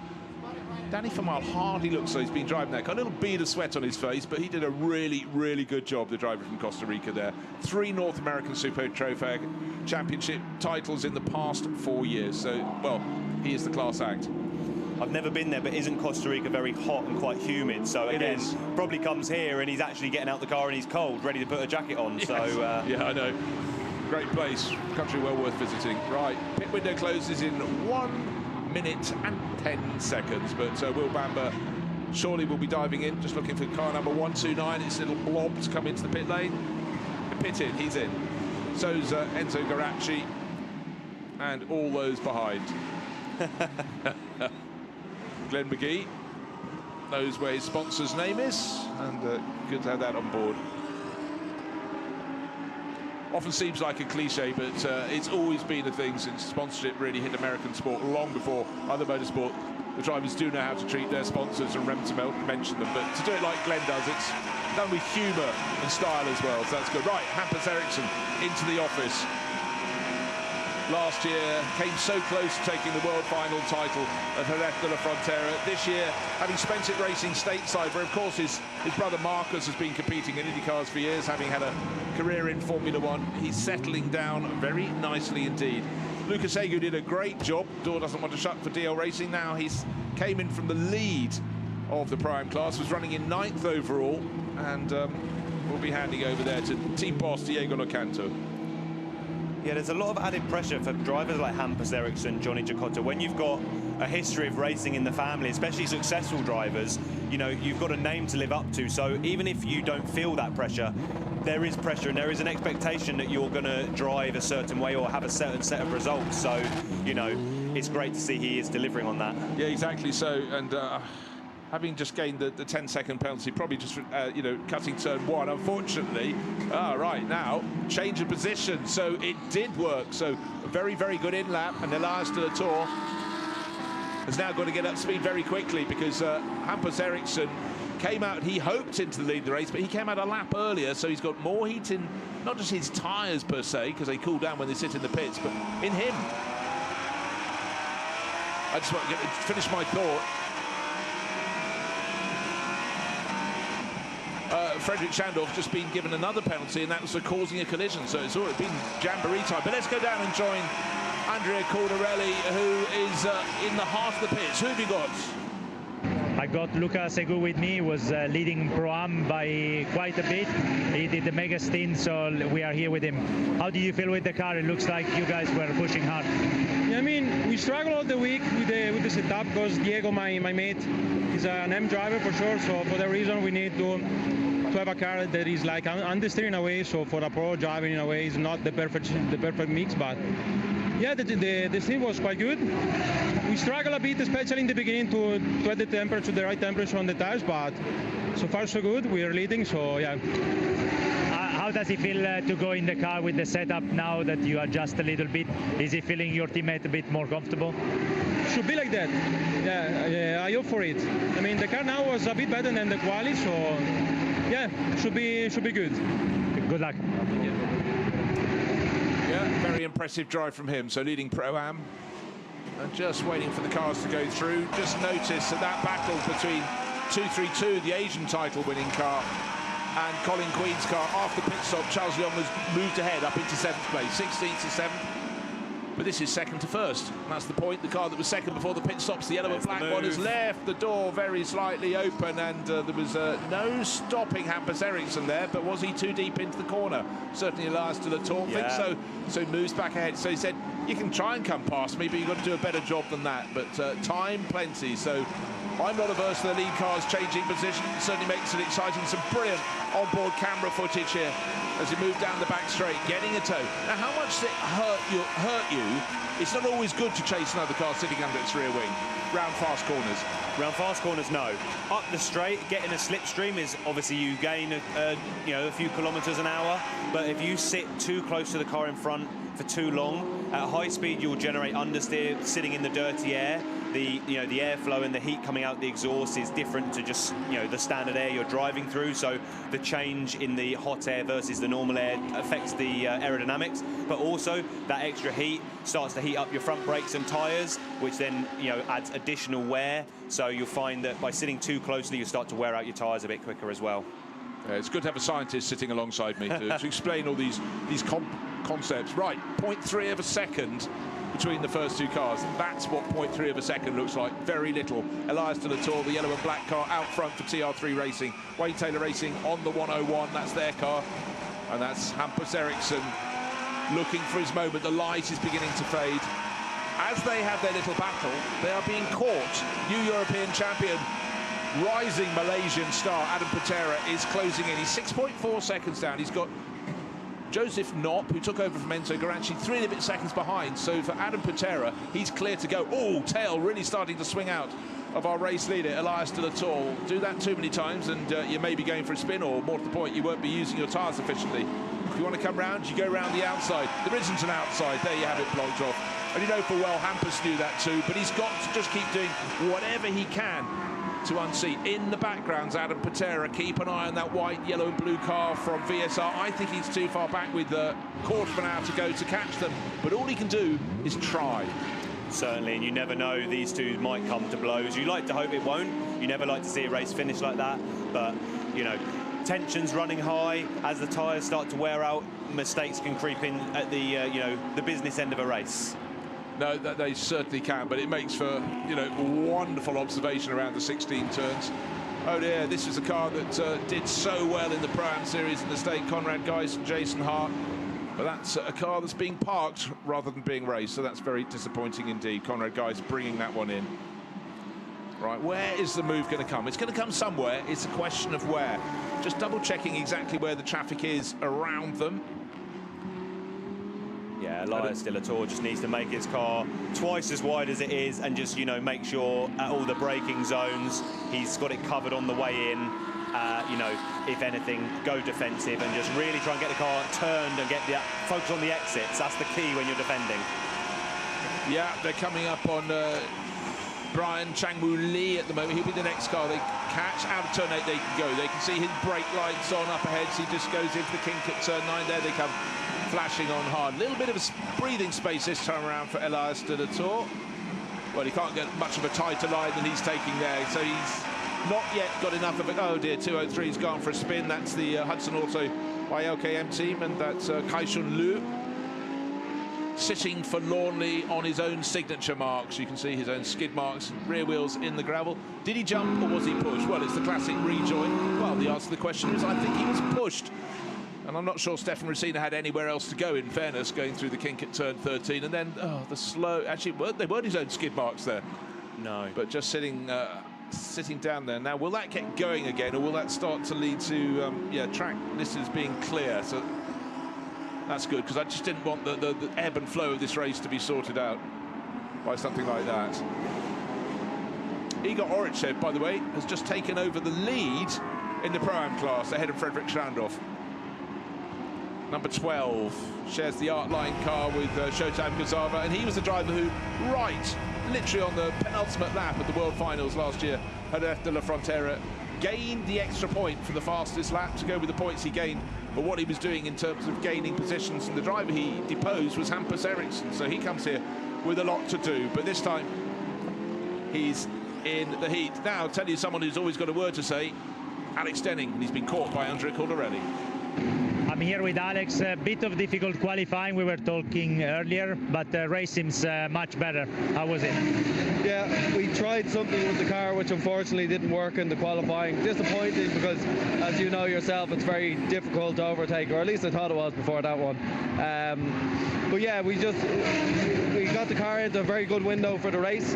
Danny Formal hardly looks like he's been driving that car. A little bead of sweat on his face, but he did a really, really good job, the driver from Costa Rica there. 3 North American Super Trophy Championship titles in the past 4 years. So, well, he is the class act. I've never been there, but isn't Costa Rica very hot and quite humid? So again, probably comes here and he's actually getting out the car and he's cold, ready to put a jacket on. Yes. So yeah, I know. Great place, country well worth visiting. Right, pit window closes in 1 minute and 10 seconds, but Will Bamber surely will be diving in, just looking for car number 129. It's a little blob to come into the pit lane. The pit in, he's in. So's Enzo Garacci and all those behind. Glenn McGee knows where his sponsor's name is, and good to have that on board. Often seems like a cliche, but it's always been a thing since sponsorship really hit American sport, long before other motorsport. The drivers do know how to treat their sponsors and remember to mention them, but to do it like Glenn does, it's done with humour and style as well, so that's good. Right, Hampus Eriksson into the office. Last year came so close to taking the world final title at Jerez de la Frontera. This year, having spent it racing stateside, where of course his brother Marcus has been competing in IndyCars for years, having had a career in Formula One, he's settling down very nicely indeed. Lucas Egu did a great job. Door doesn't want to shut for DL Racing now. He's came in from the lead of the Prime class, was running in 9th overall, and will be handing over there to team boss Diego Locanto. yeah, there's a lot of added pressure for drivers like Hampus Eriksson, Johnny Giacotta. When you've got a history of racing in the family, especially successful drivers, you know, you've got a name to live up to. So even if you don't feel that pressure, there is pressure and there is an expectation that you're going to drive a certain way or have a certain set of results. So, you know, it's great to see he is delivering on that. Yeah, exactly so. And having just gained the 10-second penalty, probably just, you know, cutting turn 1, unfortunately. Right, now, change of position. So it did work. So a very, very good in-lap. And Elias de la Tour has now got to get up speed very quickly, because Hampus Eriksson came out, he hoped into the lead of the race, but he came out a lap earlier, so he's got more heat in, not just his tyres per se, because they cool down when they sit in the pits, but in him. I just want to finish my thought. Frederick Schandorf just been given another penalty, and that was for causing a collision. So it's already been jamboree time. But let's go down and join Andrea Cordarelli, who is in the half of the pitch. Who have you got? I got Luca Segu with me. He was leading Pro-Am by quite a bit. He did the mega stint, so we are here with him. How do you feel with the car? It looks like you guys were pushing hard. Yeah, I mean, we struggle all the week with the setup because Diego, my mate, is an M driver for sure. So for that reason, we need to have a car that is like understeer in a way. So for a pro driving in a way is not the perfect mix, but yeah, the stint was quite good. We struggle a bit, especially in the beginning, to add the right temperature on the tires, but so far so good. We are leading, so yeah. How does it feel to go in the car with the setup now that you adjust a little bit? Is it feeling your teammate a bit more comfortable? Should be like that. Yeah, I hope for it. I mean, the car now was a bit better than the quali, so yeah, should be good. Good luck. Yeah, very impressive drive from him. So leading Pro-Am and just waiting for the cars to go through. Just notice that battle between 232, the Asian title-winning car, and Colin Queen's car. After pit stop, Charles Leong has moved ahead up into 7th place, 16th to 7th. But this is second to first. And that's the point. The car that was second before the pit stops, the yellow and black one, has left the door very slightly open, and there was no stopping Hampus Eriksson there. But was he too deep into the corner? Certainly Elias de la Tour thinks so. So he moves back ahead. So he said, you can try and come past me, but you've got to do a better job than that. But time plenty. So I'm not averse to the lead cars changing position. It certainly makes it exciting. Some brilliant onboard camera footage here as he moved down the back straight, getting a tow. Now, how much does it hurt you? It's not always good to chase another car sitting under its rear wing. Round fast corners. Round fast corners, no. Up the straight, getting a slipstream is obviously you gain a few kilometres an hour. But if you sit too close to the car in front for too long, at high speed you'll generate understeer, sitting in the dirty air. The airflow and the heat coming out the exhaust is different to just the standard air you're driving through. So the change in the hot air versus the normal air affects the aerodynamics, but also that extra heat starts to heat up your front brakes and tires, which then adds additional wear. So you'll find that by sitting too closely, you start to wear out your tires a bit quicker as well. It's good to have a scientist sitting alongside me to explain all these concepts. Right, 0.3 of a second between the first two cars. That's what 0.3 of a second looks like. Very little. Elias de la Tour, the yellow and black car, out front for TR3 Racing. Wayne Taylor Racing on the 101. That's their car. And that's Hampus Eriksson looking for his moment. The light is beginning to fade. As they have their little battle, they are being caught. New European champion, rising Malaysian star Adam Patera is closing in. He's 6.4 seconds down. He's got Joseph Knopp, who took over from Enzo Garanci, 3 and a bit seconds behind. So for Adam Patera, he's clear to go. Oh, tail really starting to swing out of our race leader, Elias de la Tour. Do that too many times and you may be going for a spin, or more to the point, you won't be using your tyres efficiently. If you want to come round, you go round the outside. There isn't an outside. There you have it, blocked off. And you know for well, Hampus knew that too, but he's got to just keep doing whatever he can to unseat. In the background's Adam Patera. Keep an eye on that white, yellow and blue car from VSR. I think he's too far back with a quarter of an hour to go to catch them, but all he can do is try. Certainly, and you never know, these two might come to blows. You like to hope it won't. You never like to see a race finish like that, but tensions running high. As the tyres start to wear out, mistakes can creep in at the business end of a race. No, they certainly can, but it makes for, wonderful observation around the 16 turns. Oh dear, this is a car that did so well in the Pro-Am Series in the state, Conrad Geis and Jason Hart. But that's a car that's being parked rather than being raced, so that's very disappointing indeed. Conrad Geis bringing that one in. Right, where is the move going to come? It's going to come somewhere. It's a question of where. Just double-checking exactly where the traffic is around them. Yeah, Elias de la Tour just needs to make his car twice as wide as it is and just, make sure at all the braking zones he's got it covered on the way in. If anything, go defensive and just really try and get the car turned and get the focus on the exits. That's the key when you're defending. Yeah, they're coming up on Brian Changmu Lee at the moment. He'll be the next car they catch. Out of turn 8 they can go. They can see his brake lights on up ahead, so he just goes into the kink at turn 9. There they come, flashing on hard. A little bit of a breathing space this time around for Elias de la Tour. Well, he can't get much of a tighter line than he's taking there, so he's not yet got enough of it. Oh dear, 203's gone for a spin. That's the Hudson Auto by LKM team, and that's Kai-Shun Liu sitting forlornly on his own signature marks. You can see his own skid marks, rear wheels in the gravel. Did he jump or was he pushed? Well, it's the classic rejoin. Well, the answer to the question is I think he was pushed. And I'm not sure Stefan Racina had anywhere else to go, in fairness, going through the kink at turn 13. And then, the slow... Actually, they weren't his own skid marks there. No. But just sitting down there. Now, will that get going again, or will that start to lead to, track listers being clear? So that's good, because I just didn't want the ebb and flow of this race to be sorted out by something like that. Igor Orichev, by the way, has just taken over the lead in the Pro-Am class ahead of Frederick Schrandorf. Number 12 shares the Artline car with Showtime Kazava, and he was the driver who, literally on the penultimate lap of the World Finals last year, Jerez de la Frontera, gained the extra point for the fastest lap to go with the points he gained. But what he was doing in terms of gaining positions, and the driver he deposed was Hampus Eriksson, so he comes here with a lot to do. But this time, he's in the heat. Now, I'll tell you someone who's always got a word to say, Alex Denning, and he's been caught by Andrea Caldarelli. I'm here with Alex. A bit of difficult qualifying, we were talking earlier, but the race seems much better. How was it? Yeah, we tried something with the car which unfortunately didn't work in the qualifying. Disappointing because, as you know yourself, it's very difficult to overtake, or at least I thought it was before that one. But yeah, we got the car into a very good window for the race,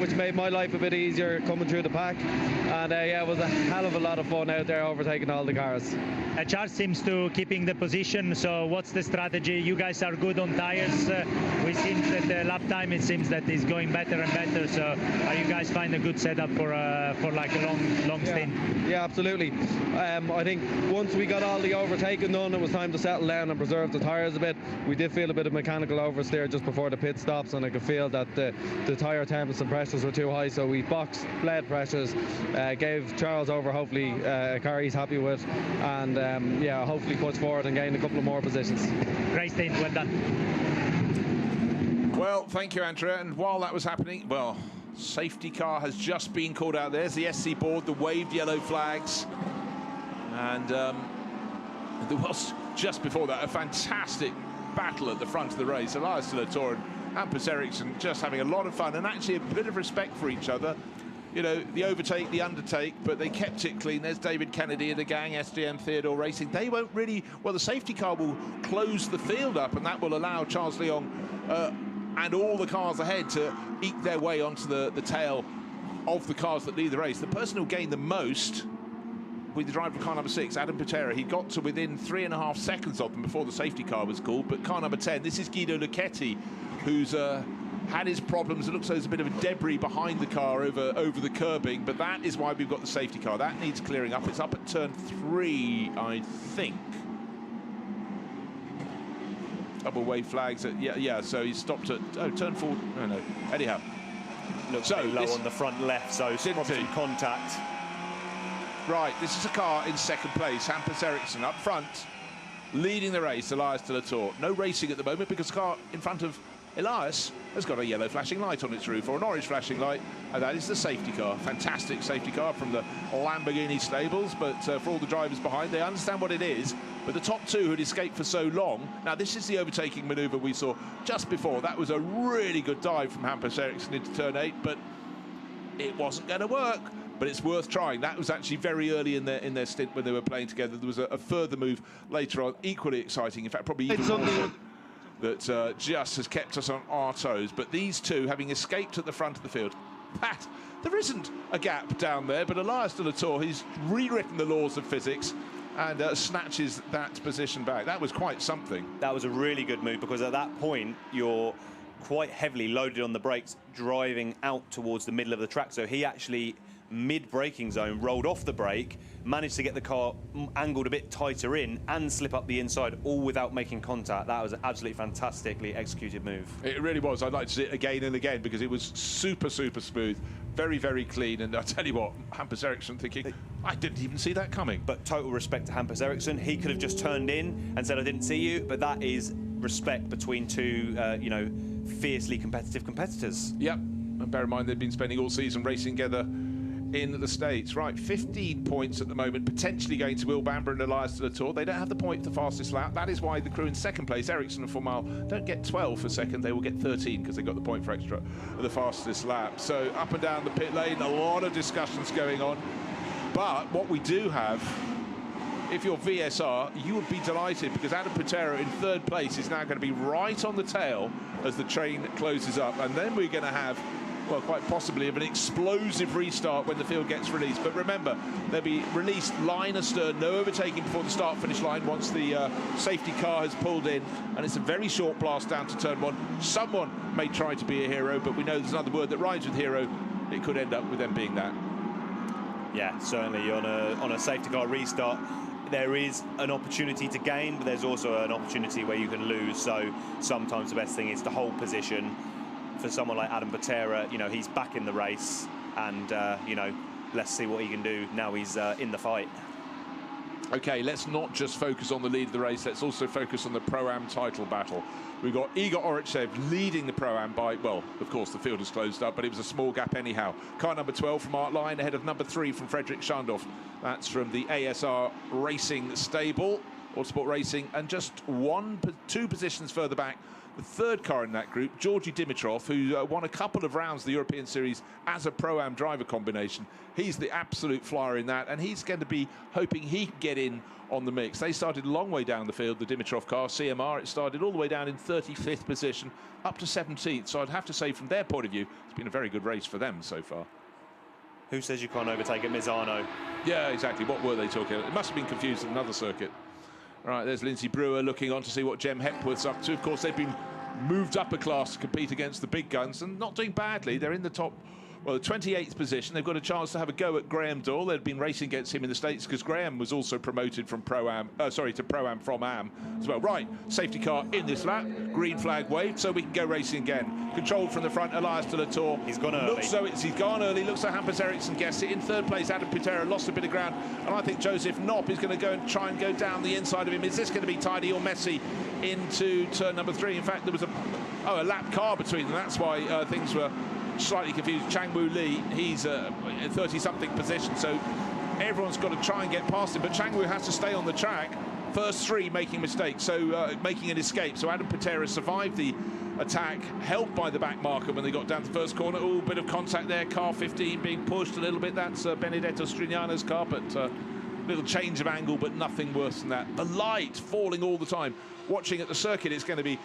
which made my life a bit easier coming through the pack. And yeah, it was a hell of a lot of fun out there overtaking all the cars. Charles seems to keeping the position, so what's the strategy? You guys are good on tires. We seem that the lap time, it seems that is going better and better, so are you guys find a good setup for like a long stint? Yeah, absolutely. I think once we got all the overtaking done, it was time to settle down and preserve the tires a bit. We did feel a bit of mechanical oversteer just before the pit stops, and I could feel that the tire temps and pressures were too high, so we boxed blade pressures, gave Charles over hopefully a car he's happy with, and yeah, hopefully push forward and gain a couple of more positions. Great stint, well done. Well, thank you, Andrea. And while that was happening, well, safety car has just been called out. There's the SC board, the waved yellow flags. And there was, just before that, a fantastic battle at the front of the race. Elias de la Tour and Hampus Eriksson just having a lot of fun and actually a bit of respect for each other. You know, the overtake, the undertake, but they kept it clean. There's David Kennedy and the gang, SDM Theodore Racing. They won't really... Well, the safety car will close the field up, and that will allow Charles Leong and all the cars ahead to eke their way onto the tail of the cars that lead the race. The person who gained the most with the driver of car number 6, Adam Patera, he got to within 3.5 seconds of them before the safety car was called. But car number 10, this is Guido Lucchetti, who's... had his problems. It looks like there's a bit of a debris behind the car over the curbing, but that is why we've got the safety car. That needs clearing up. It's up at turn 3, I think. Double wave flags. Yeah. So he stopped at turn 4. No. Anyhow, looks so low on the front left. So probably contact. Right. This is a car in second place. Hampus Eriksson up front, leading the race. Elias de la Tour. No racing at the moment because the car in front of Elias has got a yellow flashing light on its roof, or an orange flashing light, and that is the safety car. Fantastic safety car from the Lamborghini stables, but for all the drivers behind, they understand what it is. But the top two had escaped for so long. Now, this is the overtaking manoeuvre we saw just before. That was a really good dive from Hampus Eriksson into turn 8, but it wasn't going to work. But it's worth trying. That was actually very early in their stint when they were playing together. There was a further move later on, equally exciting. In fact, probably even more that just has kept us on our toes. But these two, having escaped at the front of the field, Pat, there isn't a gap down there, but Elias de la Tour, he's rewritten the laws of physics and snatches that position back. That was quite something. That was a really good move, because at that point, you're quite heavily loaded on the brakes, driving out towards the middle of the track. So he actually, mid-braking zone, rolled off the brake, managed to get the car angled a bit tighter in and slip up the inside, all without making contact. That was an absolutely fantastically executed move. It really was. I'd like to see it again and again, because it was super smooth, very, very clean. And I'll tell you what, Hampus Eriksson thinking, I didn't even see that coming. But total respect to Hampus Eriksson. He could have just turned in and said, I didn't see you, but that is respect between two, you know, fiercely competitive competitors. Yep. And bear in mind, they've been spending all season racing together in the States. Right, 15 points at the moment, potentially going to Will Bamber and Elias de la Tour. They don't have the point for the fastest lap. That is why the crew in second place, Ericsson and Formal, don't get 12 for second. They will get 13 because they got the point for extra of the fastest lap. So up and down the pit lane, a lot of discussions going on. But what we do have, if you're VSR, you would be delighted because Adam Patera in third place is now going to be right on the tail as the train closes up. And then we're going to have, well, quite possibly of an explosive restart when the field gets released. But remember, they'll be released line astern, no overtaking before the start-finish line once the safety car has pulled in. And it's a very short blast down to turn one. Someone may try to be a hero, but we know there's another word that rhymes with hero. It could end up with them being that. Yeah, certainly on a safety car restart, there is an opportunity to gain, but there's also an opportunity where you can lose. So sometimes the best thing is to hold position. For someone like Adam Patera, you know, he's back in the race, and you know, let's see what he can do now he's in the fight. Okay, let's not just focus on the lead of the race, let's also focus on the Pro-Am title battle. We've got Igor Orytsev leading the Pro-Am by, well, of course the field is closed up, but it was a small gap anyhow. Car number 12 from Art Line ahead of number 3 from Frederick Schandorf. That's from the ASR Racing stable, Autosport Racing, and just 2 positions further back, the third car in that group, Georgi Dimitrov, who won a couple of rounds of the European Series as a Pro-Am driver combination. He's the absolute flyer in that, and he's going to be hoping he can get in on the mix. They started a long way down the field, the Dimitrov car, CMR. It started all the way down in 35th position, up to 17th. So I'd have to say, from their point of view, it's been a very good race for them so far. Who says you can't overtake at Misano? Yeah, exactly. What were they talking about? It must have been confused with another circuit. Right, there's Lindsay Brewer looking on to see what Jem Hepworth's up to. Of course, they've been moved up a class to compete against the big guns and not doing badly. They're in the top, well, the 28th position. They've got a chance to have a go at Graham Doyle. They've been racing against him in the States because Graham was also promoted from Pro-Am, to Pro-Am from Am as well. Right, safety car in this lap. Green flag waved, so we can go racing again. Controlled from the front, Elias de la Tour. He's gone early. Looks so he's gone early. Looks like Hampus Eriksson guessed it. In third place, Adam Patera lost a bit of ground. And I think Joseph Knopp is going to go and try and go down the inside of him. Is this going to be tidy or messy into turn number 3? In fact, there was a lap car between them. That's why things were slightly confused. Changwoo Lee, he's in 30-something position, so everyone's got to try and get past him. But Changwoo has to stay on the track. First 3 making mistakes, so making an escape. So Adam Patera survived the attack, helped by the back marker when they got down to the first corner. Oh, bit of contact there. Car 15 being pushed a little bit. That's Benedetto Strignano's car, but little change of angle, but nothing worse than that. The light falling all the time. Watching at the circuit, it's going to be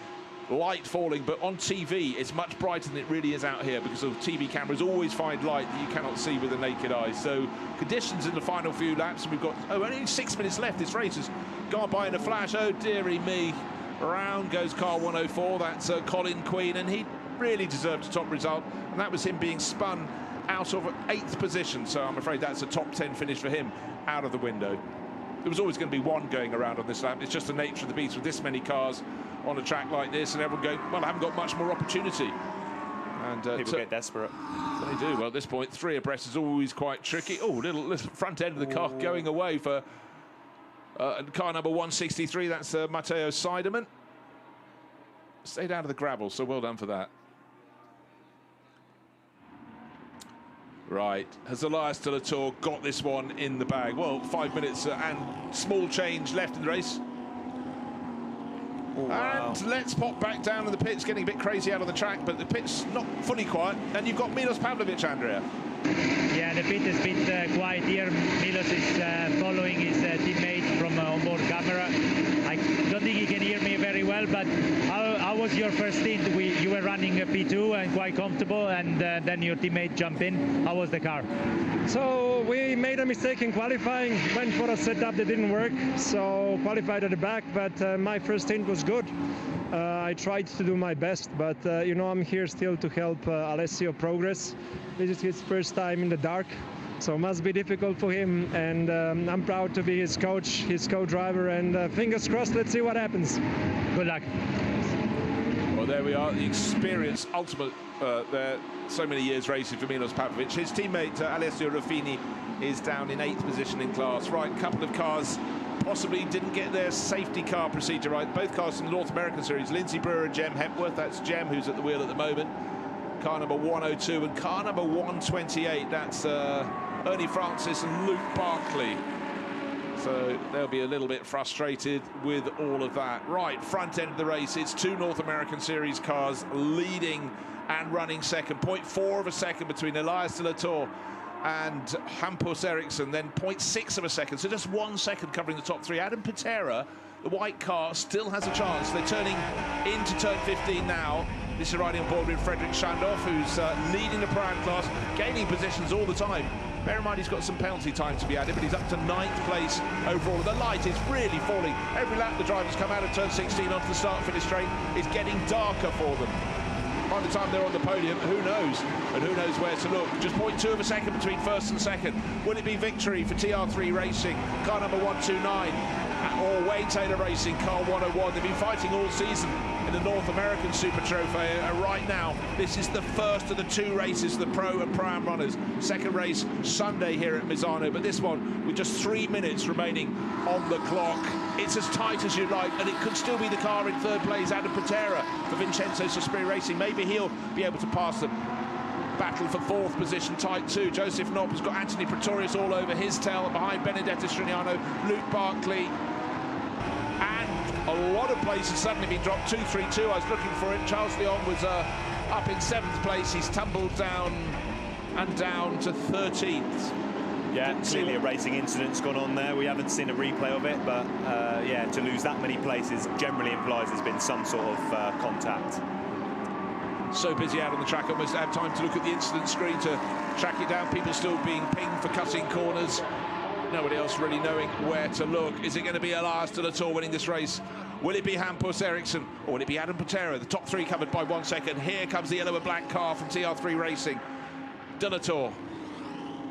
light falling, but on TV it's much brighter than it really is out here because of TV cameras always find light that you cannot see with the naked eye. So conditions in the final few laps, and we've got only 6 minutes left. This race has gone by in a flash. Oh dearie me, round goes car 104. That's Colin Queen, and he really deserved a top result, and that was him being spun out of 8th position. So I'm afraid that's a top 10 finish for him out of the window. There was always going to be one going around on this lap. It's just the nature of the beast with this many cars on a track like this, and everyone going, well, I haven't got much more opportunity. And people get desperate. They do. Well, at this point, 3 abreast is always quite tricky. Oh, little front end of the car going away for car number 163. That's Matteo Seidemann. Stayed out of the gravel, so well done for that. Right, has Elias de la Tour got this one in the bag? Well, 5 minutes and small change left in the race. Oh, wow. And let's pop back down to the pits, getting a bit crazy out on the track, but the pit's not fully quiet. And you've got Milos Pavlovic, Andrea. Yeah, the pit is a bit quiet here. Milos is following his teammate from onboard camera. I don't think he can hear me very well, but how was your first stint? You were running a P2 and quite comfortable, and then your teammate jumped in. How was the car? So we made a mistake in qualifying, went for a setup that didn't work, so qualified at the back, but my first stint was good. I tried to do my best, but you know, I'm here still to help Alessio progress. This is his first time in the dark, so it must be difficult for him, and I'm proud to be his coach, his co-driver, and fingers crossed, let's see what happens. Good luck. Well, there we are, the experience ultimate there. So many years racing for Milos Pavlovic. His teammate Alessio Ruffini is down in 8th position in class. Right, a couple of cars possibly didn't get their safety car procedure right. Both cars from the North American Series, Lindsay Brewer and Jem Hepworth. That's Jem who's at the wheel at the moment. Car number 102 and car number 128. That's Ernie Francis and Luke Barkley. So they'll be a little bit frustrated with all of that. Right, front end of the race, it's two North American Series cars leading and running second. 0.4 of a second between Elias de la Tour and Hampus Eriksson, then 0.6 of a second. So just 1 second covering the top three. Adam Patera, the white car, still has a chance. They're turning into turn 15 now. This is riding on board with Fredrik Schandorf, who's leading the Pro-Am class, gaining positions all the time. Bear in mind he's got some penalty time to be added, but he's up to 9th place overall. The light is really falling. Every lap the drivers come out of turn 16 onto the start-finish straight. It's getting darker for them. By the time they're on the podium, who knows? And who knows where to look? Just 0.2 of a second between first and second. Will it be victory for TR3 Racing, car number 129, or Wayne Taylor Racing, car 101? They've been fighting all season in the North American Super Trophy, and right now this is the first of the two races, the Pro and Pro-Am runners. Second race Sunday here at Misano, but this one with just 3 minutes remaining on the clock. It's as tight as you'd like, and it could still be the car in third place, Adam Patera for Vincenzo Sospiri Racing. Maybe he'll be able to pass them. Battle for fourth position tight too. Joseph Knopp has got Anthony Pretorius all over his tail, behind Benedetto Strignano, Luke Barkley, and a lot of places suddenly been dropped. 2-3-2, I was looking for it. Charles Leon was up in 7th place. He's tumbled down and down to 13th. Yeah, clearly a racing incident's gone on there. We haven't seen a replay of it, but yeah, to lose that many places generally implies there's been some sort of contact. So busy out on the track, almost have time to look at the incident screen to track it down. People still being pinged for cutting corners. Nobody else really knowing where to look. Is it going to be Elias de la Tour winning this race? Will it be Hampus Eriksson, or will it be Adam Patera? The top three covered by 1 second. Here comes the yellow and black car from TR3 Racing. De la Tour,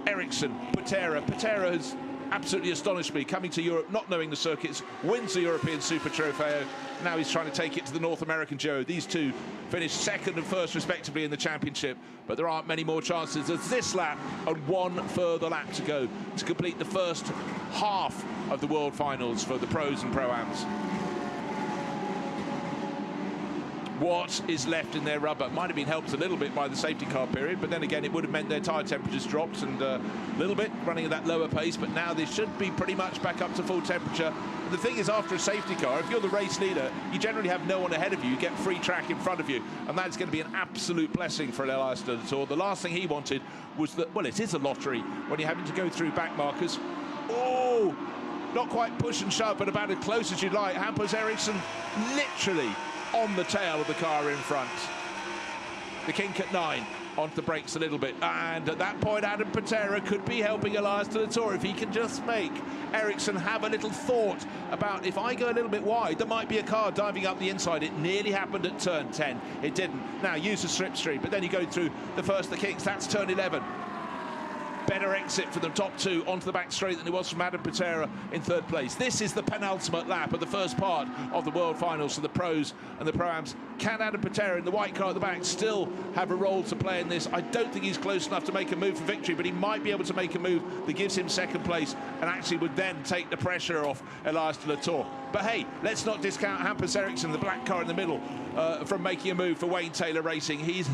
Eriksson, Patera. Patera has absolutely astonished me, coming to Europe, not knowing the circuits, wins the European Super Trofeo. Now he's trying to take it to the North American Joe. These two finished second and first respectively in the championship, but there aren't many more chances. There's this lap and one further lap to go to complete the first half of the World Finals for the pros and pro-ams. What is left in their rubber might have been helped a little bit by the safety car period, but then again it would have meant their tyre temperatures dropped and a little bit running at that lower pace, but now they should be pretty much back up to full temperature. And the thing is, after a safety car, if you're the race leader, you generally have no one ahead of you. You get free track in front of you, and that's going to be an absolute blessing for Elias de la Tour. The last thing he wanted was that, well, it is a lottery when you're having to go through back markers. Oh, not quite push and shove, but about as close as you'd like. Hampus Eriksson literally on the tail of the car in front. The kink at 9, onto the brakes a little bit, and at that point Adam Patera could be helping Elias de la Tour if he can just make Eriksson have a little thought about, if I go a little bit wide, there might be a car diving up the inside. It nearly happened at turn 10. It didn't. Now use the slipstream, but then you go through the first of the kinks. That's turn 11. Better exit for the top two onto the back straight than it was from Adam Patera in third place. This is the penultimate lap of the first part of the World Finals for the pros and the pro-ams. Can Adam Patera in the white car at the back still have a role to play in this? I don't think he's close enough to make a move for victory, but he might be able to make a move that gives him second place and actually would then take the pressure off Elias de la Tour. But hey, let's not discount Hampus Eriksson, the black car in the middle, from making a move for Wayne Taylor Racing. He's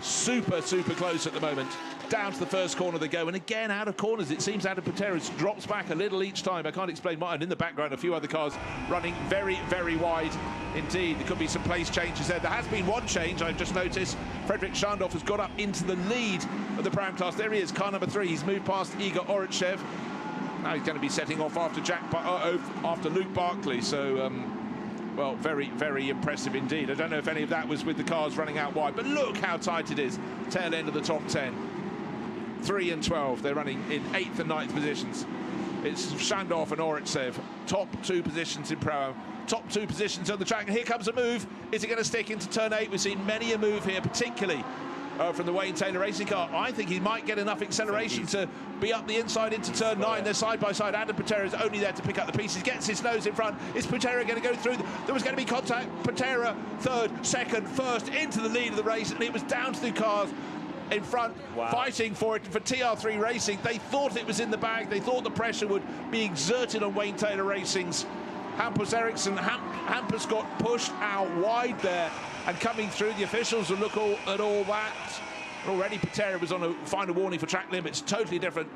super close at the moment. Down to the first corner they go, and again out of corners it seems Adam Patera drops back a little each time. I can't explain why. And in the background a few other cars running very wide indeed. There could be some place changes there. There has been one change I've just noticed. Fredrik Schandorf has got up into the lead of the Pro-Am class. There he is, car number 3. He's moved past Igor Oretchev. Now he's going to be setting off after Luke Barkley. So well, very impressive indeed. I don't know if any of that was with the cars running out wide, but look how tight it is. Tail end of the top 10. 3 and 12, they're running in 8th and 9th positions. It's Schandorf and Oretsev, top 2 positions in Pro-Am, top 2 positions on the track. And here comes a move. Is it going to stick into turn 8? We've seen many a move here, particularly from the Wayne Taylor Racing car. I think he might get enough acceleration to be up the inside into turn 9. They're side by side. Adam Patera is only there to pick up the pieces. Gets his nose in front. Is Patera going to go through? There was going to be contact. Patera, third, second, first, into the lead of the race, and it was down to the cars in front, fighting for it for TR3 Racing. They thought it was in the bag. They thought the pressure would be exerted on Wayne Taylor Racing's Hampus Eriksson. Hampus got pushed out wide there, and coming through, the officials will look at all that. Already Patera was on a final warning for track limits. Totally different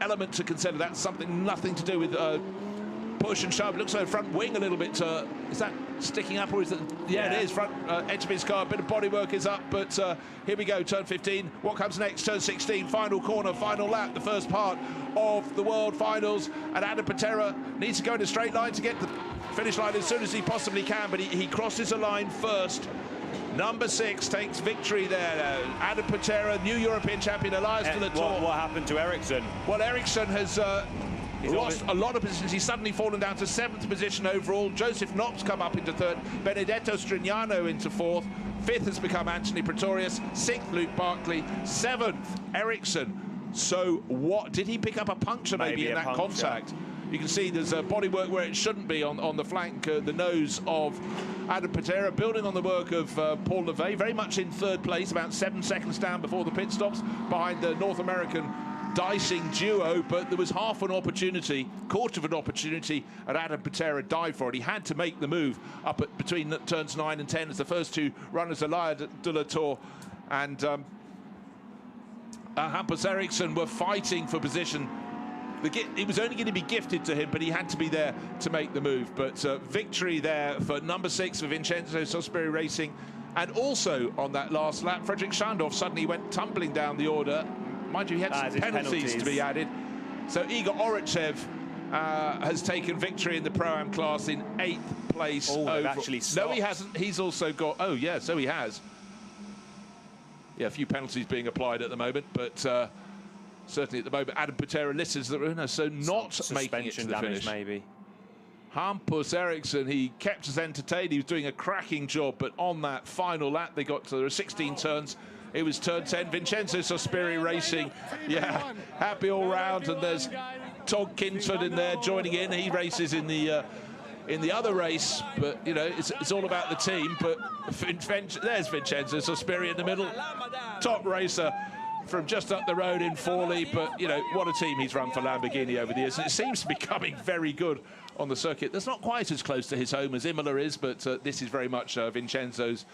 element to consider. That's nothing to do with push and shove. It looks like front wing a little bit. Is that sticking up or is it? Yeah, it is. Front edge of his car. A bit of bodywork is up, but here we go. Turn 15. What comes next? Turn 16. Final corner, final lap. The first part of the World Finals. And Adam Patera needs to go in a straight line to get the finish line as soon as he possibly can. But he crosses a line first. Number 6 takes victory there. Adam Patera, new European champion, Elias de la Tour. What happened to Ericsson? Well, Ericsson has lost a lot of positions. He's suddenly fallen down to 7th position overall. Joseph Knox come up into 3rd. Benedetto Strignano into 4th. 5th has become Anthony Pretorius. 6th, Luke Barkley. 7th, Ericsson. So what? Did he pick up a puncture maybe in that contact? You can see there's a bodywork where it shouldn't be on the flank, the nose of Adam Patera, building on the work of Paul Levey, very much in 3rd place, about 7 seconds down before the pit stops, behind the North American dicing duo, but there was half an opportunity, quarter of an opportunity, and Adam Patera died for it. He had to make the move up at between turns 9 and 10 as the first 2 runners, Elias de la Tour and Hampus Eriksson, were fighting for position. It was only going to be gifted to him, but he had to be there to make the move. But victory there for number 6 for Vincenzo Sospiri Racing. And also on that last lap, Frederick Schandorf suddenly went tumbling down the order. Mind you, he had some penalties to be added. So Igor Orechev has taken victory in the Pro-Am class in 8th place. Oh, they've actually stopped. No, he hasn't. He's also got... Oh, yeah, so he has. Yeah, a few penalties being applied at the moment, but... certainly at the moment, Adam Patera listed as the runner, so not making it to the finish. Maybe. Hampus Eriksson, he kept us entertained. He was doing a cracking job, but on that final lap, they got to there were 16 turns. It was turn 10. Vincenzo Sospiri Racing, yeah, happy all round. And there's Todd Kinsford in there joining in. He races in the other race, but you know it's all about the team. But there's Vincenzo Sospiri in the middle, top racer from just up the road in Forley, but you know what a team he's run for Lamborghini over the years, and it seems to be becoming very good on the circuit. That's not quite as close to his home as Imola is, but this is very much Vincenzo's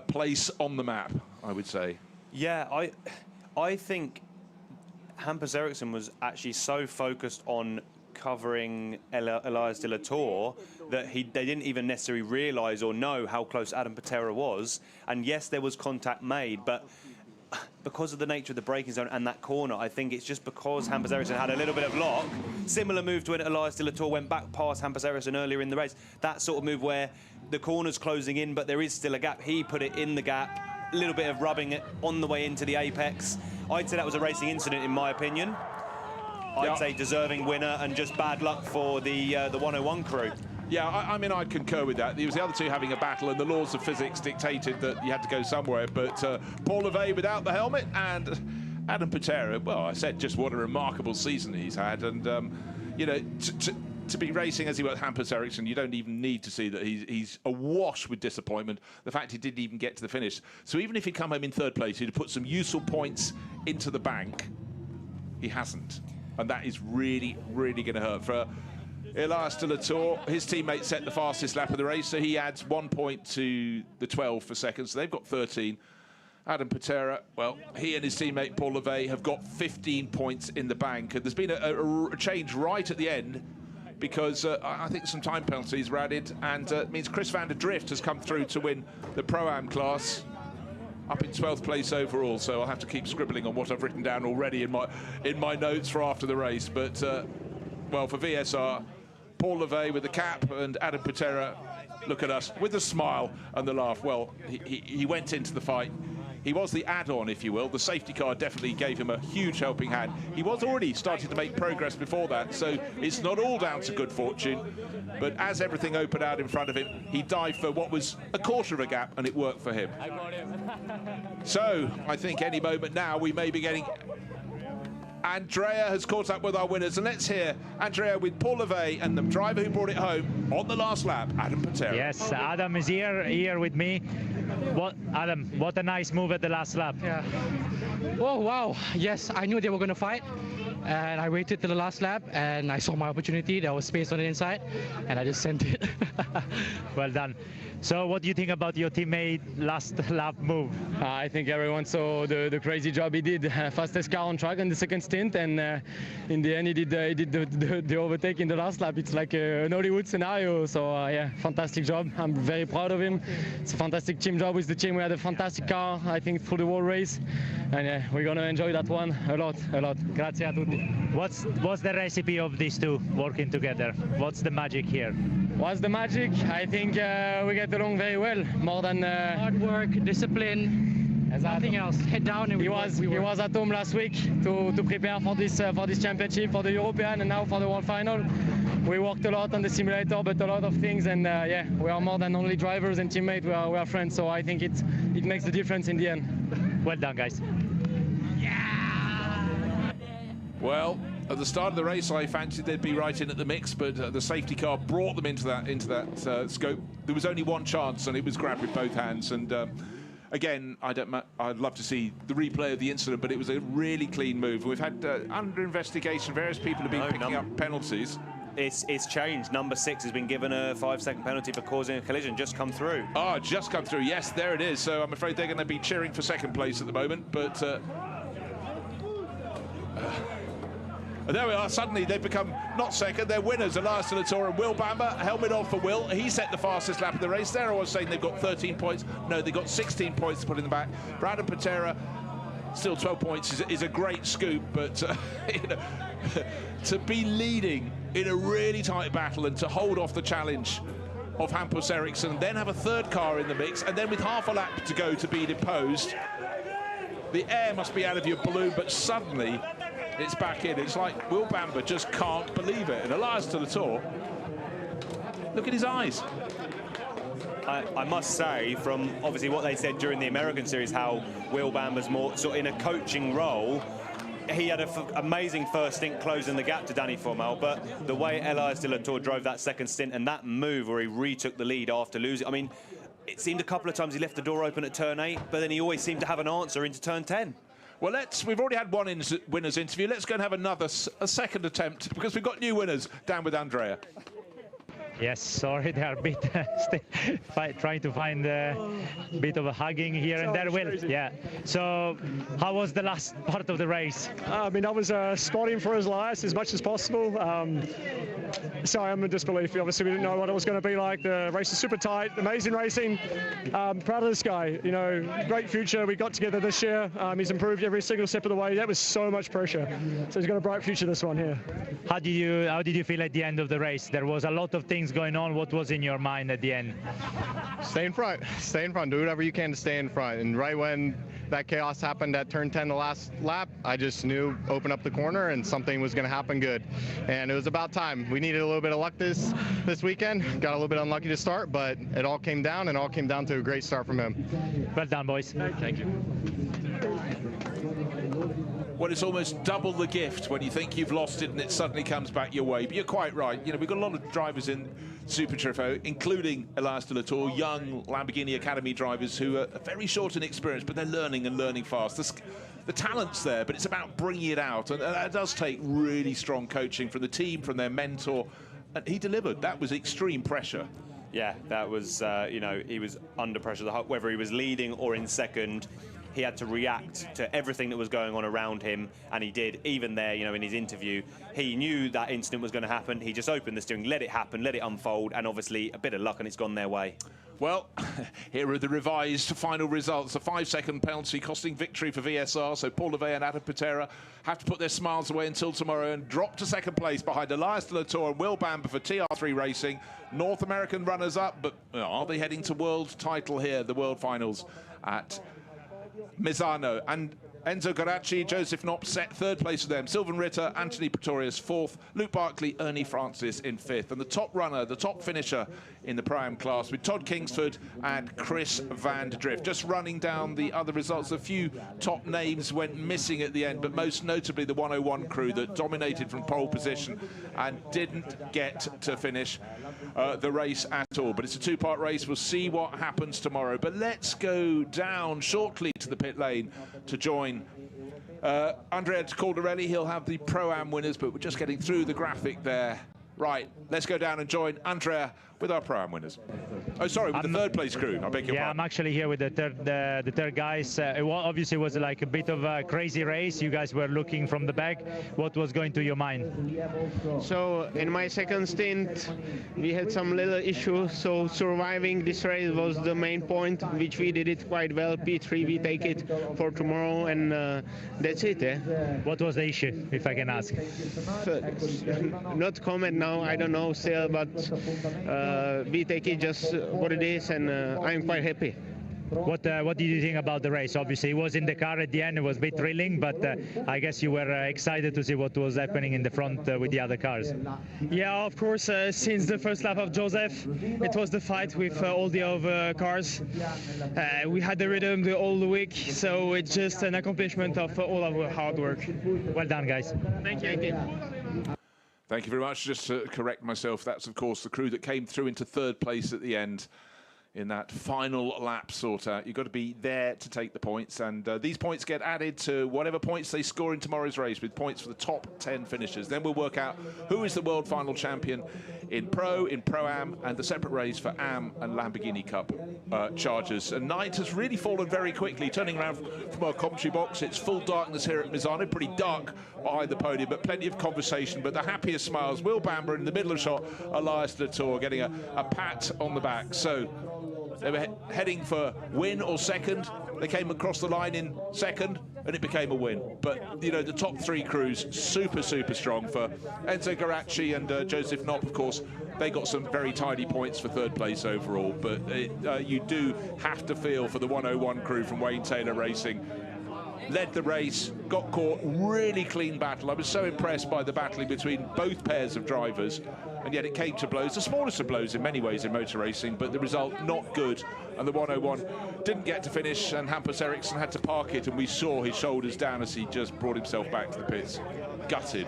place on the map, I would say. Yeah, I think Hampus Eriksson was actually so focused on covering Elias de la Tour that they didn't even necessarily realise or know how close Adam Patera was. And yes, there was contact made, but because of the nature of the braking zone and that corner, I think it's just because Hampus Eriksson had a little bit of lock. Similar move to when Elias de la Tour went back past Hampus Eriksson earlier in the race. That sort of move where the corner's closing in, but there is still a gap. He put it in the gap, a little bit of rubbing it on the way into the apex. I'd say that was a racing incident, in my opinion. I'd say deserving winner and just bad luck for the 101 crew. Yeah, I mean, I'd concur with that. It was the other two having a battle, and the laws of physics dictated that you had to go somewhere. But Paul Levey without the helmet and Adam Patera, well, I said just what a remarkable season he's had. And, you know, to be racing as he was Hampus Eriksson, you don't even need to see that he's awash with disappointment. The fact he didn't even get to the finish. So even if he'd come home in 3rd place, he'd have put some useful points into the bank. He hasn't. And that is really, really going to hurt. For Elias de la Tour, his teammate set the fastest lap of the race, so he adds 1 point to the 12 for seconds. So they've got 13. Adam Patera, well, he and his teammate Paul Levey have got 15 points in the bank. And there's been a change right at the end because I think some time penalties were added, and it means Chris van der Drift has come through to win the Pro-Am class, up in 12th place overall. So I'll have to keep scribbling on what I've written down already in my notes for after the race. But, well, for VSR, Paul Levey with the cap and Adam Patera, look at us, with a smile and the laugh. Well, he went into the fight. He was the add-on, if you will. The safety car definitely gave him a huge helping hand. He was already starting to make progress before that, so it's not all down to good fortune. But as everything opened out in front of him, he dived for what was a quarter of a gap, and it worked for him. So I think any moment now we may be getting... Andrea has caught up with our winners, and let's hear Andrea with Paul Levey and the driver who brought it home on the last lap, Adam Patera. Yes, Adam is here with me. Adam, what a nice move at the last lap. Yeah. Oh, wow. Yes, I knew they were going to fight. And I waited till the last lap, and I saw my opportunity. There was space on the inside, and I just sent it. Well done. So what do you think about your teammate last lap move? I think everyone saw the crazy job he did. Fastest car on track in the second stint, and in the end he did the overtake in the last lap. It's like an Hollywood scenario. So yeah, fantastic job. I'm very proud of him. It's a fantastic team job with the team. We had a fantastic car, I think, through the whole race, and we're gonna enjoy that one a lot. Grazie a tutti. What's the recipe of these two working together? What's the magic here? What's the magic? I think we get along very well. More than hard work, discipline, nothing else. Head down and he was at home last week to prepare for this championship, for the European, and now for the World Final. We worked a lot on the simulator, but a lot of things, and yeah, we are more than only drivers and teammates. We are friends, so I think it makes the difference in the end. Well done, guys. Well, at the start of the race, I fancied they'd be right in at the mix, but the safety car brought them into that scope. There was only one chance, and it was grabbed with both hands. And again, I'd love to see the replay of the incident, but it was a really clean move. We've had under investigation, various people have been picking up penalties. It's changed. Number 6 has been given a 5-second penalty for causing a collision. Just come through. Oh, just come through. Yes, there it is. So I'm afraid they're going to be cheering for second place at the moment, but. There we are. Suddenly they've become not second, they're winners. Elias De La Tour and Will Bamber. Helmet on for Will. He set the fastest lap of the race. There I was saying they've got 13 points. No, they've got 16 points to put in the back. For Adam Patera, still 12 points is a great scoop, but you know, to be leading in a really tight battle and to hold off the challenge of Hampus Eriksson, then have a third car in the mix, and then with half a lap to go to be imposed, the air must be out of your balloon, but suddenly it's back in. It's like Will Bamber just can't believe it. And Elias De La Tour, look at his eyes. I must say, from obviously what they said during the American series, how Will Bamber's more sort of in a coaching role. He had an amazing first stint closing the gap to Danny Formal, but the way Elias De La Tour drove that second stint and that move where he retook the lead after losing, I mean, it seemed a couple of times he left the door open at turn 8, but then he always seemed to have an answer into turn 10. Well, we've already had one winners interview. Let's go and have a second attempt, because we've got new winners down with Andrea. Yes, sorry, they are a bit trying to find a bit of a hugging here and there. Will, yeah. So, how was the last part of the race? I mean, I was spotting for Elias as much as possible. Sorry, I'm in disbelief. Obviously, we didn't know what it was going to be like. The race is super tight, amazing racing. Proud of this guy. You know, great future. We got together this year. He's improved every single step of the way. That was so much pressure. So he's got a bright future, this one here. How did you feel at the end of the race? There was a lot of things going on. What was in your mind at the end? Stay in front. Stay in front. Do whatever you can to stay in front. And right when that chaos happened at turn 10, the last lap, I just knew open up the corner and something was going to happen good. And it was about time. We needed a little bit of luck this weekend. Got a little bit unlucky to start, but it all came down, and all came down to a great start from him. Well done, boys. Thank you. Well, it's almost double the gift when you think you've lost it and it suddenly comes back your way. But you're quite right. You know, we've got a lot of drivers in Super Trofeo, including Elias De La Tour, young Lamborghini Academy drivers who are very short in experience, but they're learning and learning fast. The talent's there, but it's about bringing it out. And that does take really strong coaching from the team, from their mentor. And he delivered. That was extreme pressure. Yeah, that was, you know, he was under pressure, whether he was leading or in second. He had to react to everything that was going on around him, and he did. Even there, you know, in his interview, he knew that incident was going to happen. He just opened the steering, let it happen, let it unfold, and obviously a bit of luck, and it's gone their way. Well, here are the revised final results. A 5-second penalty costing victory for VSR, so Paul Levey and Adam Patera have to put their smiles away until tomorrow and drop to second place behind Elias De La Tour and Will Bamber for TR3 Racing. North American runners-up, but are they heading to world title here, the world finals at Misano? And Enzo Garacci, Joseph Knopp set third place for them. Sylvan Ritter, Anthony Pretorius fourth, Luke Barkley, Ernie Francis in fifth. And the top runner, the top finisher in the Pro-Am class with Todd Kingsford and Chris Van Drift. Just running down the other results, a few top names went missing at the end, but most notably the 101 crew that dominated from pole position and didn't get to finish the race at all. But it's a two-part race. We'll see what happens tomorrow. But let's go down shortly to the pit lane to join Andrea Caldarelli. He'll have the Pro-Am winners, but we're just getting through the graphic there. Right, let's go down and join Andrea with our Pro-Am winners. Oh, sorry, with the third place crew. I beg your pardon. I'm actually here with the third guys. Obviously, it was like a bit of a crazy race. You guys were looking from the back. What was going to your mind? So, in my second stint, we had some little issues. So, surviving this race was the main point, which we did it quite well. P3, we take it for tomorrow, and that's it. What was the issue, if I can ask? Not comment now. I don't know still, but we take it just what it is, and I'm quite happy. What did you think about the race? Obviously, it was in the car at the end. It was a bit thrilling, but I guess you were excited to see what was happening in the front with the other cars. Yeah, of course. Since the first lap of Joseph, it was the fight with all the other cars. We had the rhythm all the week, so it's just an accomplishment of all our hard work. Well done, guys. Thank you. Thank you very much. Just to correct myself, that's, of course, the crew that came through into third place at the end in that final lap sort out. You've got to be there to take the points, and these points get added to whatever points they score in tomorrow's race, with points for the top 10 finishers. Then we'll work out who is the world final champion in Pro-Am, and the separate race for Am and Lamborghini Cup chargers. And night has really fallen very quickly. Turning around from our commentary box, it's full darkness here at Misano, pretty dark behind the podium, but plenty of conversation. But the happiest smiles, Will Bamber in the middle of the shot, Elias Latour getting a pat on the back. So they were heading for win or second. They came across the line in second, and it became a win. But, you know, the top three crews, super strong. For Enzo Garacci and Joseph Knopp, of course, they got some very tidy points for third place overall. But you do have to feel for the 101 crew from Wayne Taylor Racing. Led the race, got caught, really clean battle. I was so impressed by the battling between both pairs of drivers, and yet it came to blows, the smallest of blows in many ways in motor racing, but the result not good, and the 101 didn't get to finish, and Hampus Eriksson had to park it, and we saw his shoulders down as he just brought himself back to the pits. Gutted.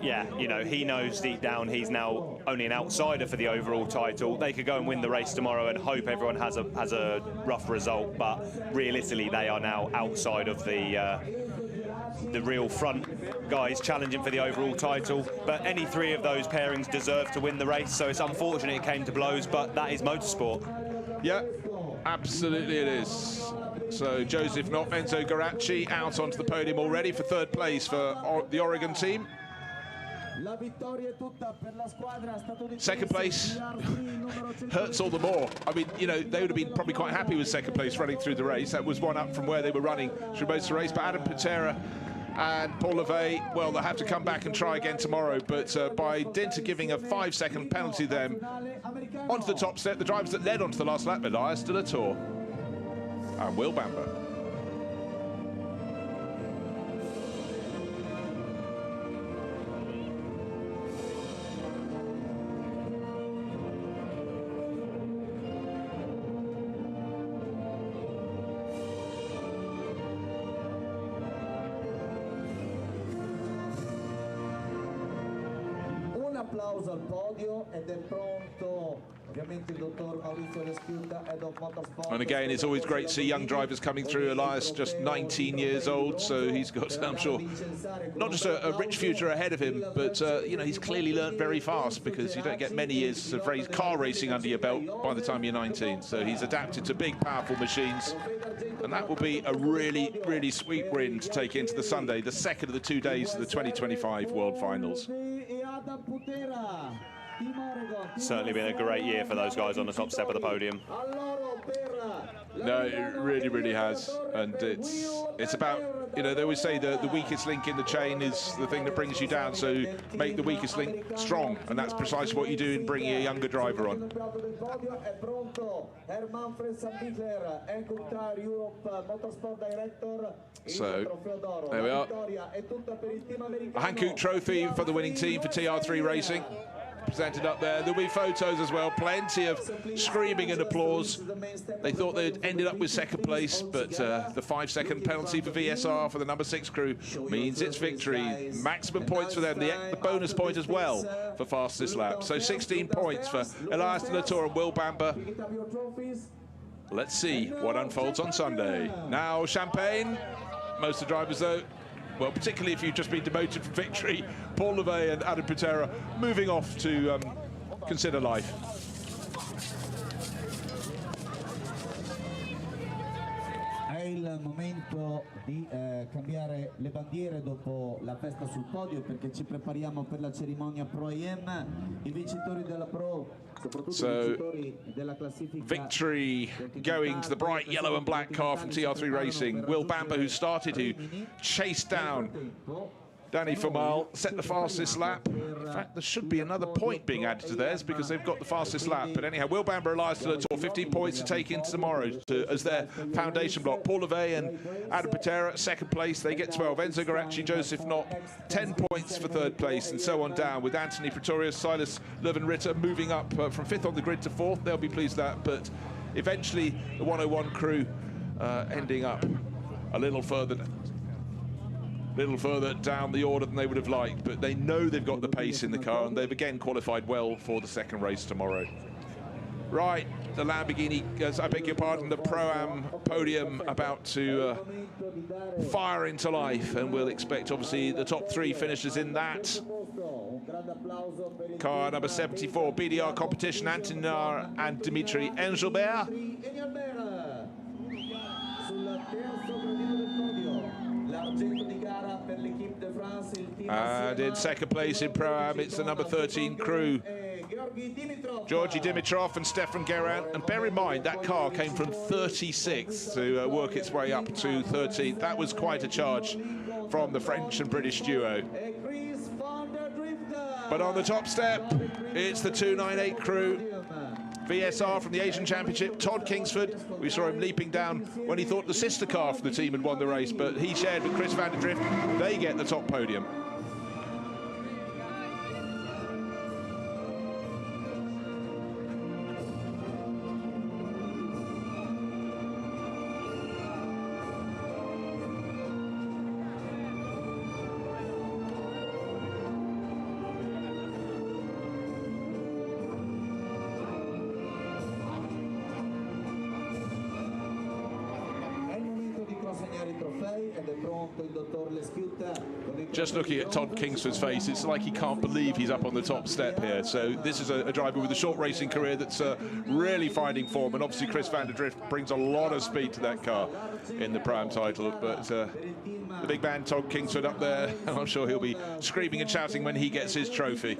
Yeah, you know, he knows deep down he's now only an outsider for the overall title. They could go and win the race tomorrow and hope everyone has a rough result, but realistically they are now outside of the real front guys challenging for the overall title. But any three of those pairings deserve to win the race, so it's unfortunate it came to blows, but that is motorsport. Yeah, absolutely it is. So Joseph Knopp, Enzo Garacci out onto the podium already for third place for the Oregon team. Second place hurts all the more. I mean, you know, they would have been probably quite happy with second place running through the race. That was one up from where they were running through most of the race. But Adam Patera and Paul LeVay, well, they'll have to come back and try again tomorrow. But by dint of giving a 5-second penalty them onto the top step, the drivers that led onto the last lap, Elias de la Tour and Will Bamber. Applauso al podio ed è pronto ovviamente il dottor Maurizio Resputa, head of motorsport. And again, it's always great to see young drivers coming through. Elias, just 19 years old, so he's got, I'm sure, not just a rich future ahead of him, but you know, he's clearly learnt very fast, because you don't get many years of car racing under your belt by the time you're 19. So he's adapted to big, powerful machines, and that will be a really sweet win to take into the Sunday, the second of the 2 days of the 2025 World Finals. Certainly been a great year for those guys on the top step of the podium. No, it really has, and it's about, you know, they always say the weakest link in the chain is the thing that brings you down, so make the weakest link strong, and that's precisely what you do in bringing a younger driver on. So there we are, a Hankook trophy for the winning team for TR3 Racing. represented up there. There'll be photos as well, plenty of screaming and applause. They thought they'd ended up with second place, but the 5-second penalty for VSR for the number 6 crew means it's victory. Maximum points for them, the bonus point as well for fastest lap. So 16 points for Elias de la Tour and Will Bamber. Let's see what unfolds on Sunday. Now, Champagne. Most of the drivers, though, well, particularly if you've just been demoted from victory, Paul Levey and Adam Pitera moving off to consider life. È il momento di cambiare le bandiere dopo la festa sul podio, perché ci prepariamo per la cerimonia Pro AM. I vincitori della Pro, soprattutto i vincitori della classifica. Victory going to the bright yellow and black car from TR3 Racing. Will Bamber, who started, who chased down Danny Formal, set the fastest lap. In fact, there should be another point being added to theirs because they've got the fastest lap. But anyhow, Will Bamber, Elias de la Tour, 15 points to take into tomorrow as their foundation block. Paul Levey and Adam Pitera, second place, they get 12. Enzo Garacci, Joseph Knott, 10 points for third place, and so on down. With Anthony Pretorius, Silas Löwenritter moving up from 5th on the grid to 4th. They'll be pleased with that. But eventually, the 101 crew ending up a little further down the order than they would have liked, but they know they've got the pace in the car, and they've again qualified well for the second race tomorrow. Right, the Lamborghini, I beg your pardon, the Pro-Am podium about to fire into life, and we'll expect obviously the top 3 finishers in that. Car number 74, BDR competition, Antonin and Dimitri Engelbert. And in second place in Pro-Am, it's the number 13 crew, Georgi Dimitrov and Stefan Guerin. And bear in mind, that car came from 36th to work its way up to 13th. That was quite a charge from the French and British duo. But on the top step, it's the 298 crew. VSR from the Asian Championship, Todd Kingsford. We saw him leaping down when he thought the sister car for the team had won the race, but he shared with Chris van der Drift. They get the top podium. Just looking at Todd Kingsford's face, it's like he can't believe he's up on the top step here. So this is a driver with a short racing career that's really finding form, and obviously Chris van der Drift brings a lot of speed to that car in the Pro-Am title. But the big man Todd Kingsford up there, and I'm sure he'll be screaming and shouting when he gets his trophy.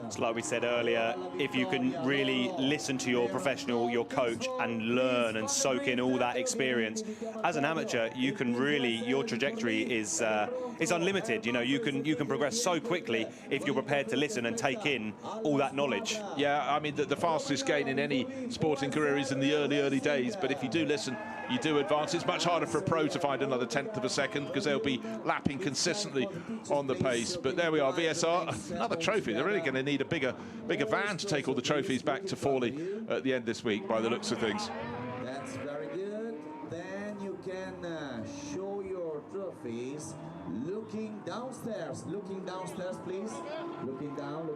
It's like we said earlier, if you can really listen to your professional, your coach, and learn and soak in all that experience, as an amateur, you can really, your trajectory is unlimited. You know, you can progress so quickly if you're prepared to listen and take in all that knowledge. Yeah, I mean, the fastest gain in any sporting career is in the early days, but if you do listen, you do advance. It's much harder for a pro to find another 1/10 of a second because they'll be lapping consistently on the pace. But there we are, VSR, another trophy. They're really going to need a bigger van to take all the trophies back to Fawley at the end this week, by the looks of things. That's very good. Then you can show your trophies looking downstairs, please. Looking down.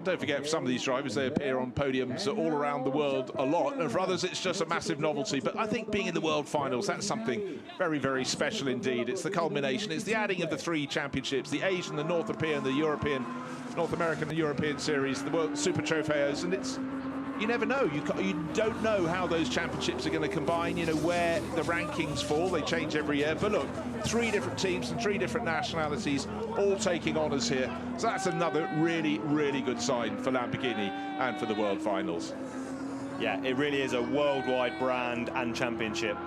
Don't forget, for some of these drivers, they appear on podiums all around the world a lot, and for others it's just a massive novelty. But I think being in the World Finals, that's something very, very special indeed. It's the culmination, it's the adding of the 3 championships, the Asian, the North European, the European, North American and European Series, the World Super Trofeos, and it's, you never know. You don't know how those championships are going to combine, you know, where the rankings fall. They change every year. But look, 3 different teams and 3 different nationalities all taking honours here. So that's another really, really good sign for Lamborghini and for the World Finals. Yeah, it really is a worldwide brand and championship.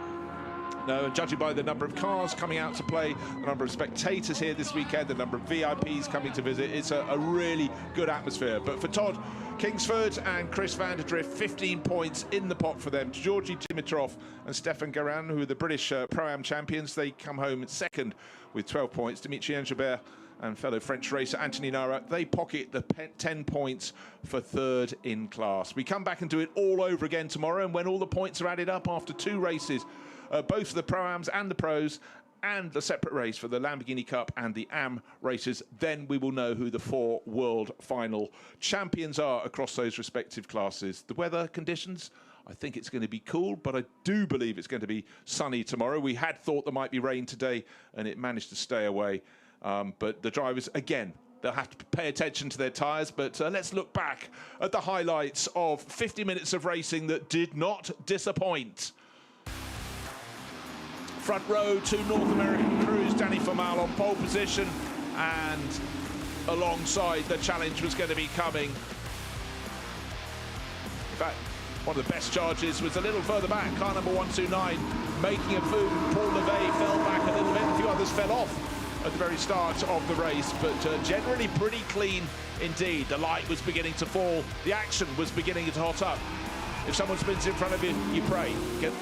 No, and judging by the number of cars coming out to play, the number of spectators here this weekend, the number of VIPs coming to visit, it's a really good atmosphere. But for Todd Kingsford and Chris van der Drift, 15 points in the pot for them. Georgi Dimitrov and Stefan Guerin, who are the British Pro-Am champions, they come home in second with 12 points. Dimitri Engelbert and fellow French racer Anthony Nara, they pocket the 10 points for third in class. We come back and do it all over again tomorrow, and when all the points are added up after 2 races, both for the Pro-Ams and the Pros, and the separate race for the Lamborghini Cup and the AM races, then we will know who the 4 world final champions are across those respective classes. The weather conditions, I think it's going to be cool, but I do believe it's going to be sunny tomorrow. We had thought there might be rain today, and it managed to stay away. But the drivers, again, they'll have to pay attention to their tyres. But let's look back at the highlights of 50 minutes of racing that did not disappoint. Front row, 2 North American crews, Danny Formal on pole position, and alongside the challenge was going to be coming. In fact, one of the best charges was a little further back, car number 129, making a move. Paul Levey fell back a little bit, a few others fell off at the very start of the race, but generally pretty clean indeed. The light was beginning to fall, the action was beginning to hot up. If someone spins in front of you, you pray.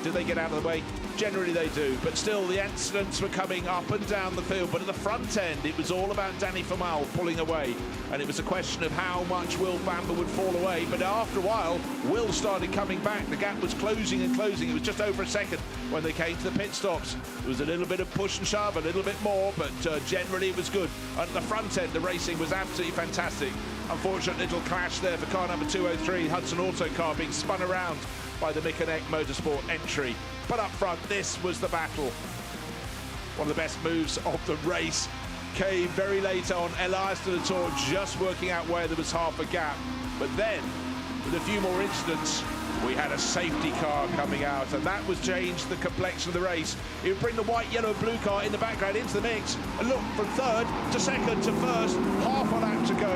Do they get out of the way? Generally they do, but still the accidents were coming up and down the field. But at the front end, it was all about Danny Formal pulling away, and it was a question of how much Will Bamber would fall away. But after a while, Will started coming back. The gap was closing and closing. It was just over a second when they came to the pit stops. There was a little bit of push and shove, a little bit more, but generally it was good. And at the front end, the racing was absolutely fantastic. Unfortunate little clash there for car number 203, Hudson Auto car being spun around by the Mick and Eck Motorsport entry. But up front, this was the battle. One of the best moves of the race came very late on. Elias de la Tour just working out where there was half a gap. But then, with a few more incidents, we had a safety car coming out, and that was changed the complexion of the race. It would bring the white, yellow, blue car in the background into the mix, and look, from third to second to first, half a lap to go,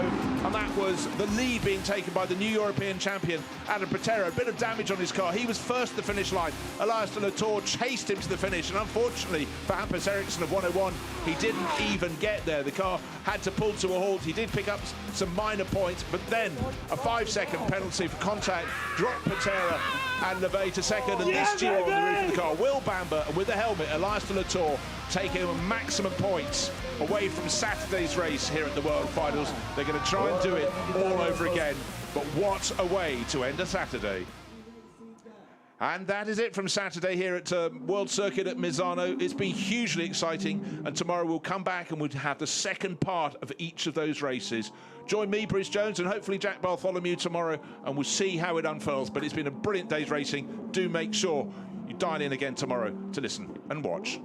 and that was the lead being taken by the new European champion, Adam Patera. A bit of damage on his car. He was first at the finish line. Elias de la Tour chased him to the finish, and unfortunately for Hampus Eriksson of 101, he didn't even get there. The car had to pull to a halt. He did pick up some minor points, but then a 5-second penalty for contact dropped Patera and Levey to second, and this duo on the roof of the car. Will Bamber, and with the helmet, Elias de la Tour, taking maximum points away from Saturday's race here at the World Finals. They're going to try and do it all over again, but what a way to end a Saturday. And that is it from Saturday here at World Circuit at Misano. It's been hugely exciting, and tomorrow we'll come back and we'll have the second part of each of those races. Join me, Bruce Jones, and hopefully Jack Bartholomew tomorrow, and we'll see how it unfurls. But it's been a brilliant day's racing. Do make sure you dial in again tomorrow to listen and watch.